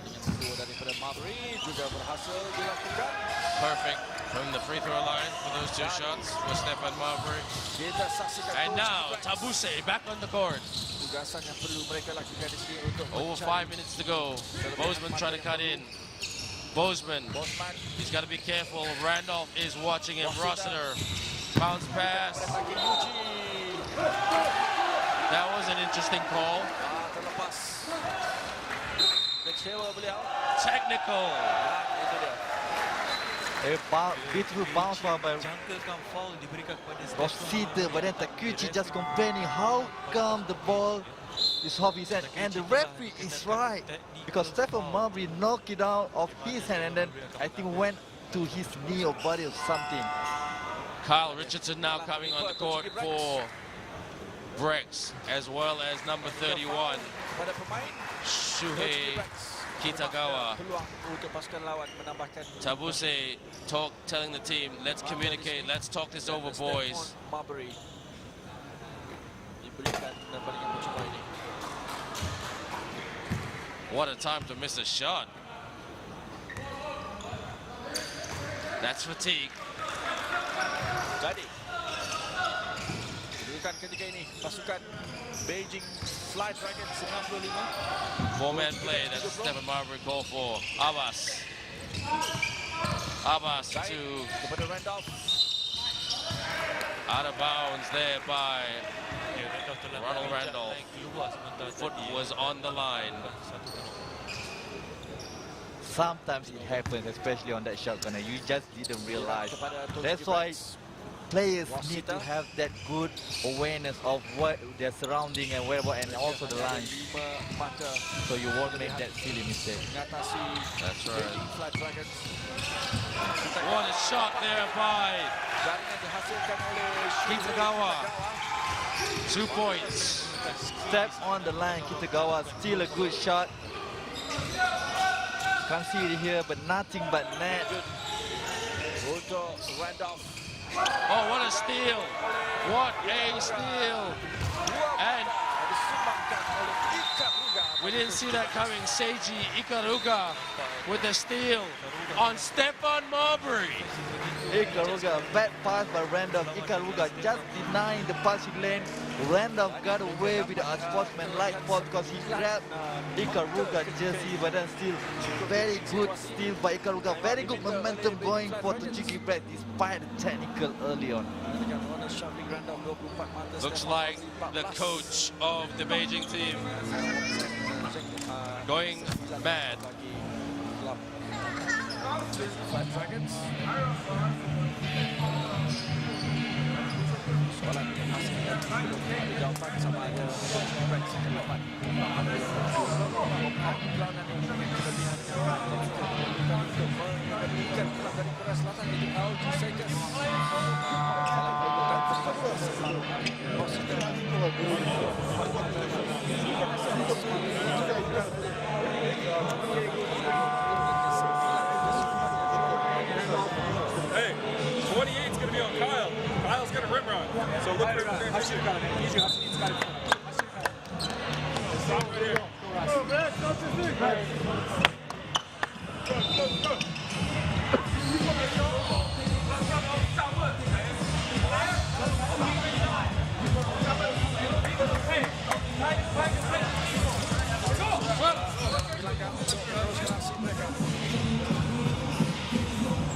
Balingan kedua daripada Marbury juga berhasil dilakukan.
Perfect from the free throw line for those 2 shots for Stephen Marbury.
Kita saksikan
And now Tabuse back on the court.
tugasan yang perlu mereka lakukan di sini untuk
Over 5 minutes to go. Bozeman trying to cut in. Bozeman,
Bosman
he's got to be careful. Randolph is watching him. Rossiter, bounce pass.
bagi Yuji.
That was an interesting call.
Terlepas. Kecewa beliau.
Technical.
Itu dia.
A beautiful bounce foul by
Jangkakan foul diberikan kepada
Rossiter, but then Takuchi just complaining how come the ball is off his hand, and the referee is right because Stephen Marbury knocked it out of his hand and then I think went to his knee or body or something.
Kyle Richardson now coming on the court for Brex, as well as number 31,
Pada pemain
Shuhei Kitagawa.
peluang untuk pasukan lawan menambahkan
Tabuse telling the team, let's communicate, let's talk this over, boys.
Marbury diberikan balingan percuma ini.
What a time to miss a shot. That's fatigue.
Jadi kedudukan ketika ini pasukan Beijing Fly Dragon 95.
4-man play that Stephen Marbury called for. Abbas to
Kepada Randolph.
out of bounds there by
Ya, Randolph telah
Ronald
berbijak
Randolph.
naik keluar sementara
foot
tadi,
was on the line.
satu turnover.
sometimes it happens, especially on that shot corner. You just didn't realize.
Kepada Tochigi
That's why
Brex.
players need
Wasita.
to have that good awareness of what their surrounding and wherever, and also the
Hanya ada
lines,
5 mata
so you won't make that silly mistake.
mengatasi
That's right.
Beijing Flat Dragons.
What a shot there by
Jaringan dihasilkan oleh
Kitagawa. 2 points.
Step on the line, Kitagawa, still a good shot. Can't see it here, but nothing but net.
Untuk Randolph.
Oh, what a steal. What a steal. And
Disumbangkan oleh Ikaruga.
we didn't see that coming. Seiji Ikaruga with the steal on Stefan Marbury.
Ikaruga, bad pass by Randolph. Ikaruga just denying the passing lane. Randolph got away with the unsportsmanlike foul because he grabbed Ikaruga jersey, but then still very good steal by Ikaruga. Very good momentum going for Tochigi Brex despite the technical early on.
Looks like the coach of the Beijing team going mad.
Flat Dragons. Soalan hasilnya jawapan sama ada Tochigi Brex yang dapat. Perlawanan ini kelebihan untuk mengedepankan kelab dari Korea Selatan itu LG Seekers. Dalam perebutan
Hey, 28's going to be on Kyle. Kyle's going to rim run. So look for Stop right here.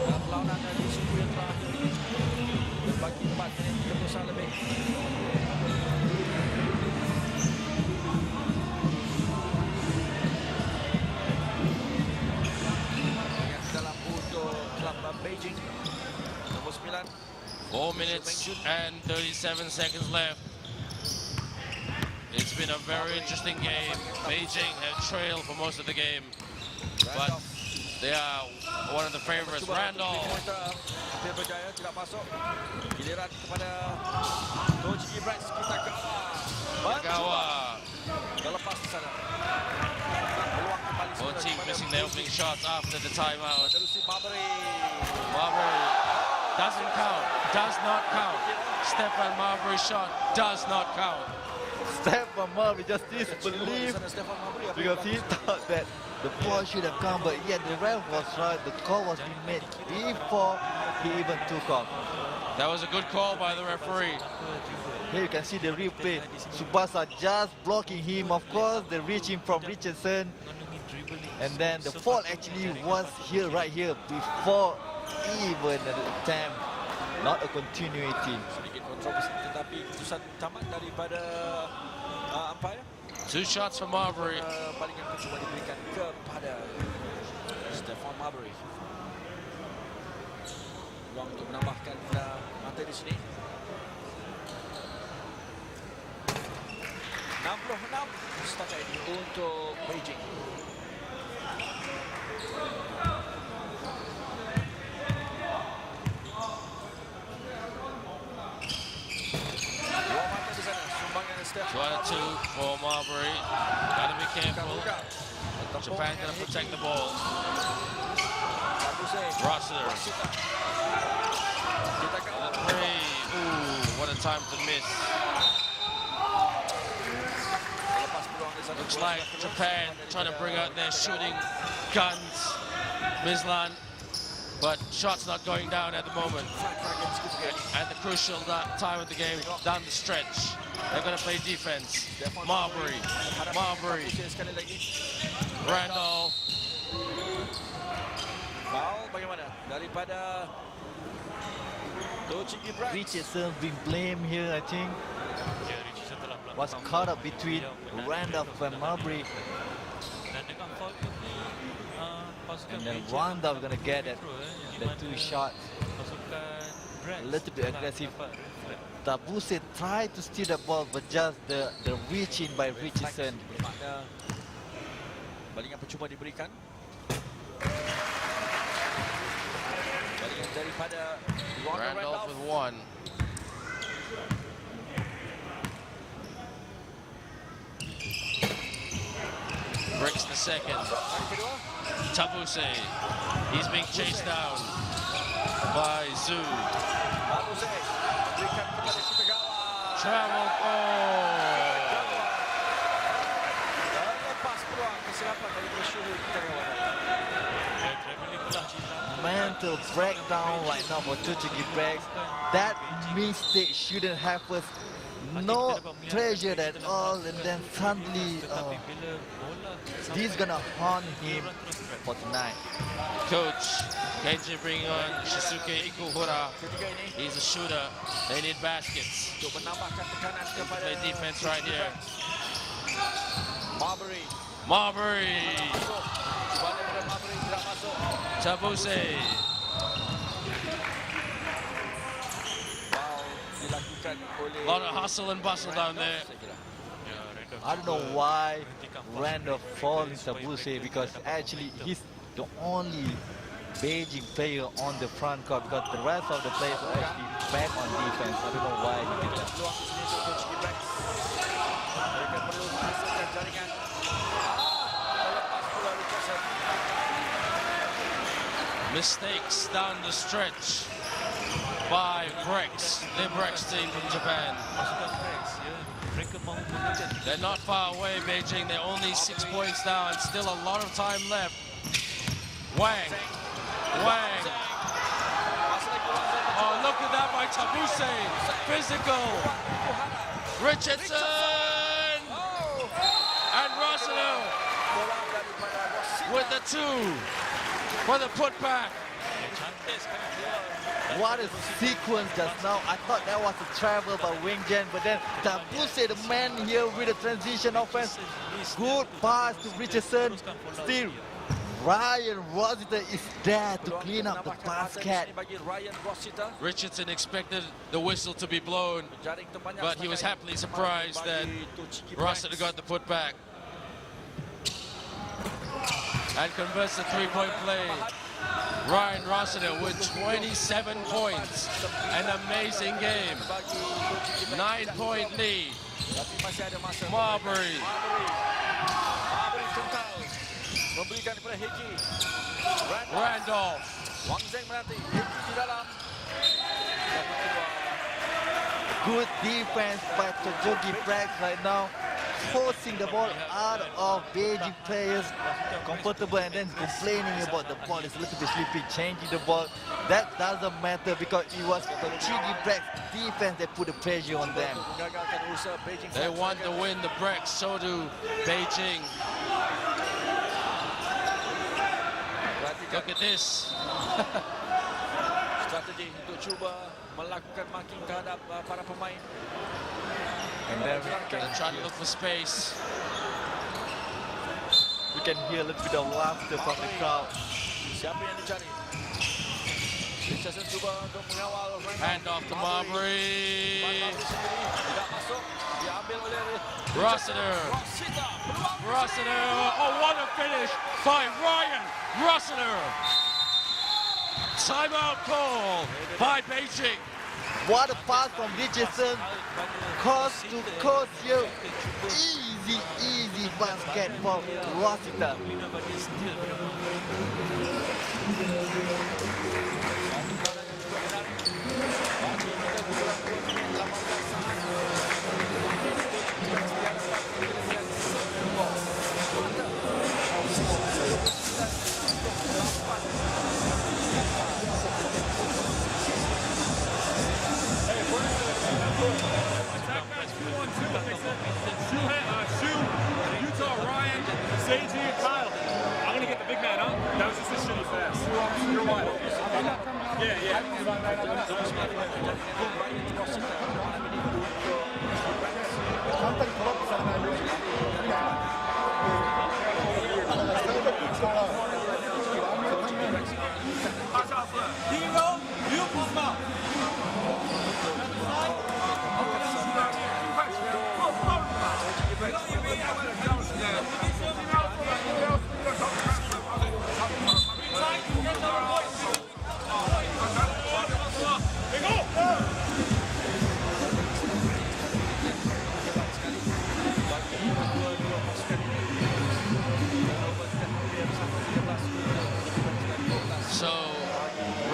dalam perlawanan di suku yang terakhir berbagi 4 minit 30 lebih. Yang dalam untuk kelab Beijing nombor 9.
4 minutes and 37 seconds left. It's been a very interesting game. Beijing have trailed for most of the game, but they are one of the favorites. Randolph.
Hampir berjaya, tidak masuk. Giliran kepada Tochigi Brex,
Kitagawa.
Terlepas di sana. Peluang kembali
Both
semula
teams
kepada
missing their opening shots after the timeout.
menerusi Marbury.
Marbury doesn't count. Does not count. Stefan Marbury's shot does not count.
Stefan Marbury just disbelieved because he thought that the ball should have come, but yet the ref was right. The call was being made before he even took off.
That was a good call by the referee.
Here you can see the replay. Subasa just blocking him. Of course, the reaching from Richardson. And then the fault actually was here, right here, before even the attempt. Not a continuity.
Sedikit kontroversi, tetapi keputusan tamat daripada umpire.
2 shots for Marbury.
Balingan itu cuma diberikan kepada Stefan Marbury. Ruang untuk menambahkan mata di sini. 66 setakat ini untuk Beijing. Dua mata di sana, sumbangan Stefan
2 out of 2 for Marbury. Gotta be careful. Japan gonna protect the ball. Rossiter. Three. Ooh, what a time to miss. Looks like Japan trying to bring out their shooting guns. Mislan, but shots not going down at the moment. At the crucial time of the game, down the stretch. They're going to play defense. Marbury. Randolph.
Foul bagaimana daripada Tochigi Brex.
Richardson being blamed here, I think. Was caught up between Randolph and Marbury.
Dan dengan foul ini,
And then Wanda we're gonna get it. The two shots. A little bit aggressive. Tabuse tried to steal the ball, but just the reaching by Richardson.
Bermakna balingan percuma diberikan. Balingan daripada
Randolph with one. Breaks the second. Tabuse. He's being chased down by Zhu. Travel. Oh!
Mental breakdown right now for Tochigi Brex. That mistake shouldn't happen. No treasure at all, and then suddenly this gonna haunt him for tonight.
Coach Kenji bringing on Shisuke Ikuhura. He's a shooter. They need baskets. Play defense right here. Marbury. Tabuse. A lot of hustle and bustle down there.
I don't know why Randolph falls in Tabuse, because actually he's the only Beijing player on the front court, because the rest of the players are actually back on defense. I don't know why he did that.
Mistakes down the stretch by Brex, the Brex team from Japan. They're not far away, Beijing. They're only 6 points down. Still a lot of time left. Wang. Oh, look at that by Tabuse. Physical. Richardson. And Rossiter with the two for the putback.
What a sequence just now. I thought that was a travel by Wing Jen, but then Tabuse, the man here with the transition offense. Good pass to Richardson. Still, Ryan Rossiter is there to clean up the basket.
Richardson expected the whistle to be blown, but he was happily surprised that Rossiter got the putback and converts the three-point play. Ryan Rossiter with 27 points. An amazing game. 9-point lead. Marbury. Randolph.
Good defense by Tochigi Brex right now, forcing the ball out of Beijing players, comfortable, and then complaining about the ball is a little bit sleepy, changing the ball. That doesn't matter because it was Tochigi Brex defense that put the pressure on them.
They want to win the Brex, so do Beijing. Look at this.
Strategi untuk cuba melakukan marking terhadap para pemain.
And then
They're trying to look for space.
we can hear a little bit of laughter from the crowd.
Siapa yang dicari? Richardson cuba untuk mengawal.
Hand off to Marbury.
Tidak masuk. Diambil oleh
Rossiter. Oh, what a finish by Ryan Rossiter. Timeout call by Beijing.
What a pass from Richardson. Coast to coast here. Easy basket for Rossiter.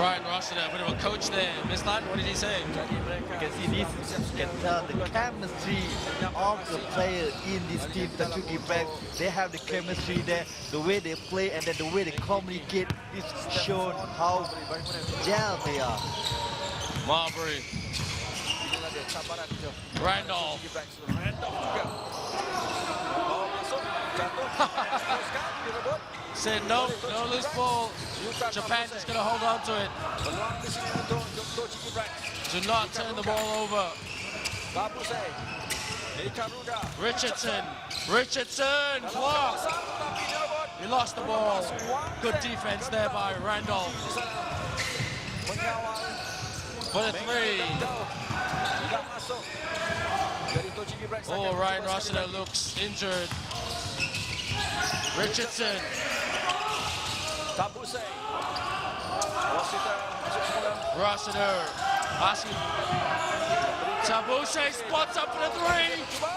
Ryan Rossiter, a bit of a coach there. Miss Lan, what did he say?
Jadi mereka
You can see this, you can tell the chemistry of the player in this team, Tochigi Brex. They have the chemistry there, the way they play and then the way they communicate is shown how gel they are.
Marbury,
inilah dia cabaran tu.
Randolph.
Randolph juga. Ball masuk, jatuh. Teruskan, direbut.
Said no loose ball. Japan is going to hold on to it.
Peluang di sini untuk Tochigi Brex.
Do not turn the ball over.
Babuse. Ikaruda.
Richardson, block.
Tapi direbut.
He lost the ball. Good defense there by Randolph
Mengawal.
for the three.
Tidak masuk. Dari Tochigi Brex.
Oh, Ryan Rossiter looks injured. Richardson,
Tabuse. Rossiter masuk semula.
Rossiter, asking. Tabuse spots up for the three.
Cuba.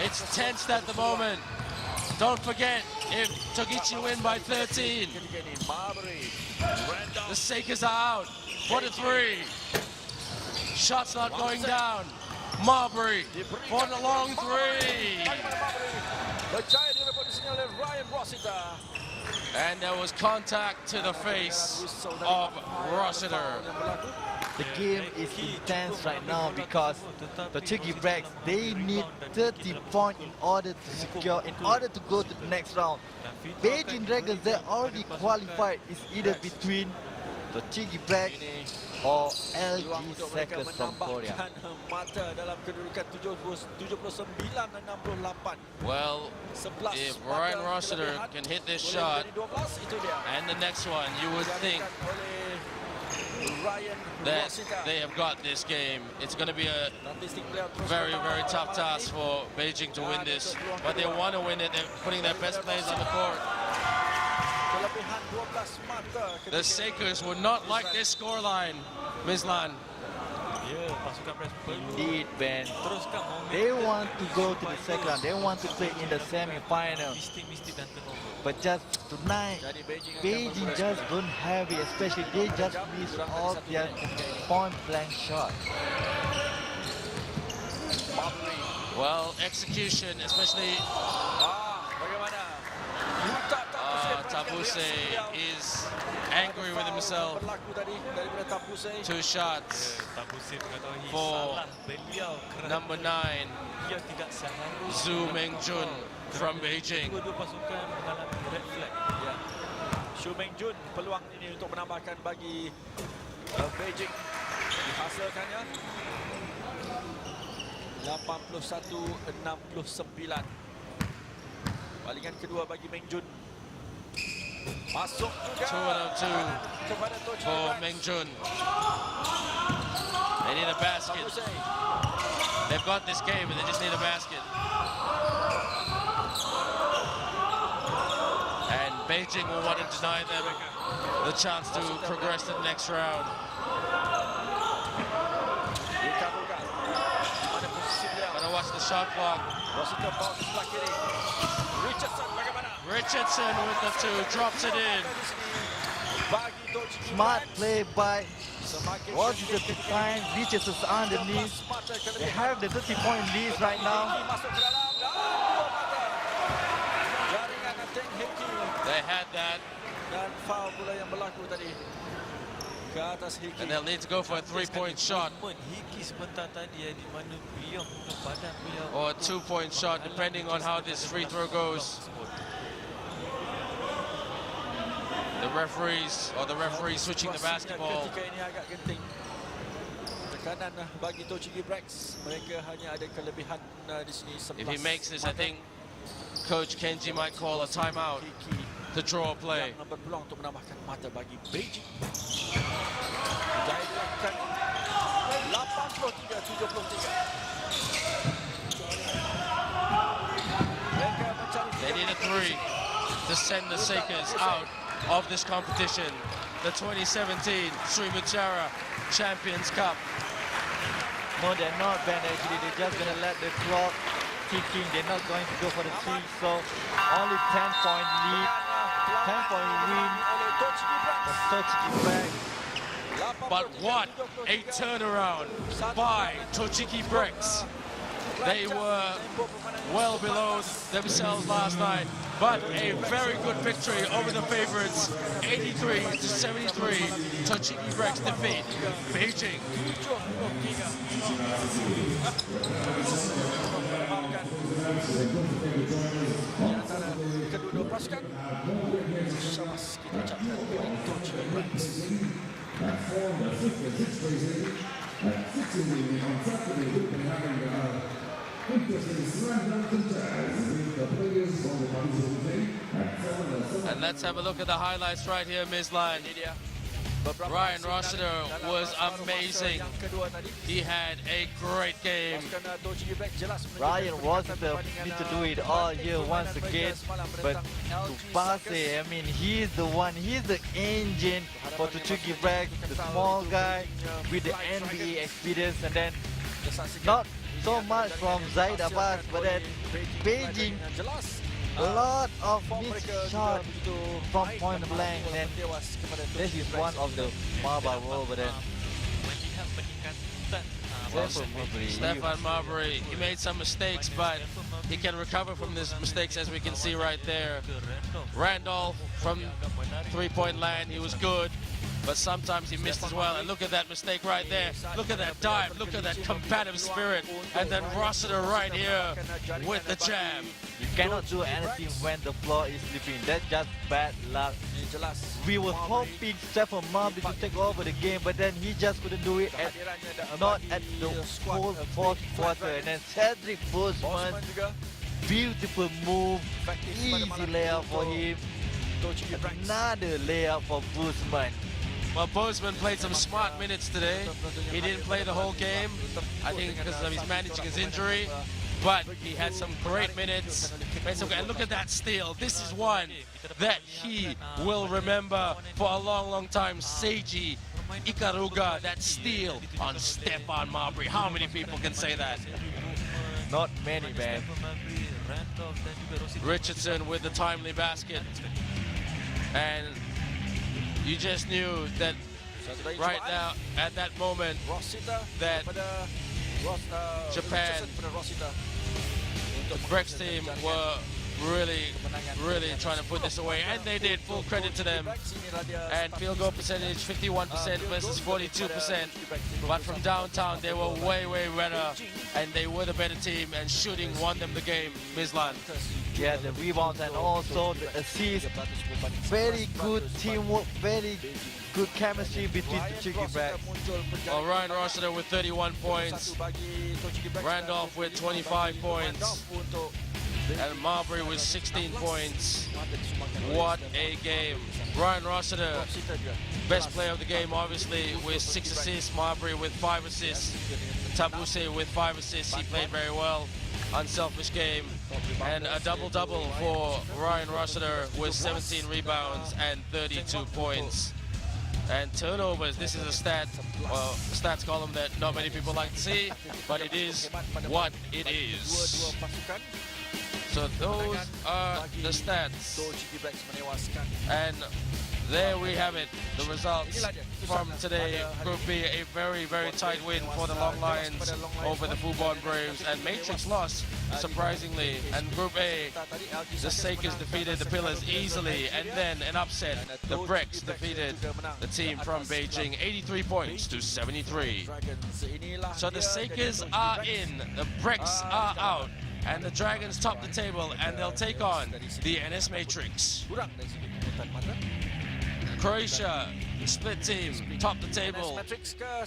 It's tensed at the moment. Don't forget, if Togichi win by 13,
Ketiga ini Marbury.
the Sakers are out for the three. Shots not going down. Marbury for the long three.
Berjaya direbut di sini oleh Ryan Rossiter.
And there was contact to the face of Rossiter.
The game is intense right now because the Tochigi Brex, they need 30 points in order to go to the next round. Beijing Dragons, they already qualified. It's either between the Tochigi Brex or LG Sakers from Korea.
Mata dalam kedudukan 79-68.
Well, if Ryan Rossiter can hit this shot and the next one, you would think that they have got this game. It's going to be a very, very tough task for Beijing to win this, but they want to win it. They're putting their best players on the court. The Sakers would not like this scoreline, Ms. Lan.
Ya, pasukan Brex perlu
Indeed, Ben.
teruskan momentum.
They want to go to the second round. They want to play in the semi-final.
Mistik dan turnover.
But just tonight, Beijing just don't have it. Especially they just miss all their point-blank shot.
Well, execution, especially
Bagaimana?
Tabuse is angry with himself.
Berlaku tadi daripada Tabuse.
2 shots
Tabuse mengetahui
for
salah beliau kerana
number 9,
dia tidak seharusnya
Zhu Mengjun from Beijing.
Dua-dua pasukan mengalami red flag.
Ya. Xu Mengjun peluang ini untuk menambahkan bagi Beijing. Dihasilkannya 81-69. Balingan kedua bagi Mengjun. Masuk juga.
2-2
kepada Tochigi
for
Brex.
Mengjun. They need a basket.
Tabuse.
They've got this game, but they just need a basket. And Beijing will want to deny them the chance to progress to the next round.
Dikabulkan. Mana posisi beliau?
Gotta watch the shot clock.
Rossiter ball di sebelah kiri. Richardson bagaimana?
Richardson with the 2, drops it in.
Bagi Tochigi
Smart
Brex.
play by
Semakin
Rossiter
sedikit
to find Richardson underneath. They have the 30-point lead right now.
Masuk ke dalam. Jaringan Teng Heki
They had that,
dan foul pula yang berlaku tadi ke atas Heki.
and they'll need to go for a 3-point shot
Hiki sebentar tadi di mana beliau guna badan beliau
or a 2-point shot, depending on how this free throw goes. The referee switching the basketball.
Ketika ini agak genting. Tekanan bagi Tochigi Brex. Mereka hanya ada kelebihan di sini 11.
If he makes this, I think Coach Kenji might call a timeout
Heki
to draw a play.
yang berpeluang untuk menambahkan mata bagi Beijing. Jaya dilakukan 83-73. Mereka mencari
They need a 3 to send the Sakers out of this competition. The 2017 Seri Mutiara Champions Cup.
No, they're not, Ben. Actually, they're just going to let the clock ticking. They're not going to go for the 3. So, only 10-point lead. 10-point win
oleh Tochigi Brex.
for Tochigi Brex.
But what a turnaround by Tochigi Brex. They were well below themselves last night, but a very good victory over the favorites, 83-73. Tochigi Brex defeat Beijing.
Kedua-dua pasukan sama-sama kita ucapkan Tochigi Brex.
And let's have a look at the highlights right here, Mislan. Ryan Rossiter was amazing. He had a great game.
Ryan Rossiter need to do it all year once again, but to pass it, I mean, he's the one, he's the engine for Tochigi Brex, the small guy with the NBA experience, and then not so much from Zaid Abbas, but then Beijing, a lot of missed shots from point blank, and this is one of the Marble role, but then
Stefan Marbury, he made some mistakes, but he can recover from these mistakes, as we can see right there. Randolph from three-point land, he was good, but sometimes he missed as well. And look at that mistake right there. Look at that dive. Look at that combative spirit. And then Rossiter right here with the jam.
you cannot do anything when the floor is slipping. That's just bad luck. We were hoping Stefan Marbury to take over the game, but then he just couldn't do it, not at the whole fourth quarter. And then Cedric Boseman, beautiful move, easy layup for him. Another layup for Boseman.
Well, Boseman played some smart minutes today. He didn't play the whole game, I think because he's managing his injury, but he had some great minutes. And look at that steal. This is one that he will remember for a long, long time. Seiji Ikaruga, that steal on Stefan Marbury. How many people can say that?
Not many, man.
Richardson with the timely basket. And you just knew that right now, at that moment, that Japan, the Brex team were really trying to put this away, and they did. Full credit to them. And field goal percentage 51% versus 42%, but from downtown they were way better, and they were the better team, and shooting won them the game. Mislan.
Yeah, the rebounds and also the assists. Very good teamwork, very good chemistry between Tochigi Brex.
Well, Ryan Rossiter with 31 points, Randolph with 25 points, and Marbury with 16 points. What a game. Ryan Rossiter, best player of the game, obviously, with 6 assists. Marbury with 5 assists. Tabuse with 5 assists. He played very well. Unselfish game. And a double-double for Ryan Rossiter with 17 rebounds and 32 points. And turnovers, this is a stats column that not many people like to see, but it is what it is. So those are the stats. And there we have it, the results from today. Group B, a very tight win for the Long Lions over the Fubon Braves, and Matrix lost, surprisingly. And Group A, the Sakers defeated the Pillars easily, and then an upset. The Brex defeated the team from Beijing, 83 points to 73. So the Sakers are in, the Brex are out, and the Dragons top the table, and they'll take on the NS Matrix. Croatia, split team, top the table.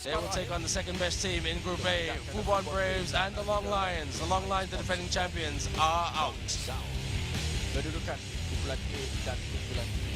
They will take on the second best team in Group A, Fubon Braves and the Long Lions. The Long Lions, the defending champions, are out.
Kedudukan kumpulan A dan kumpulan B.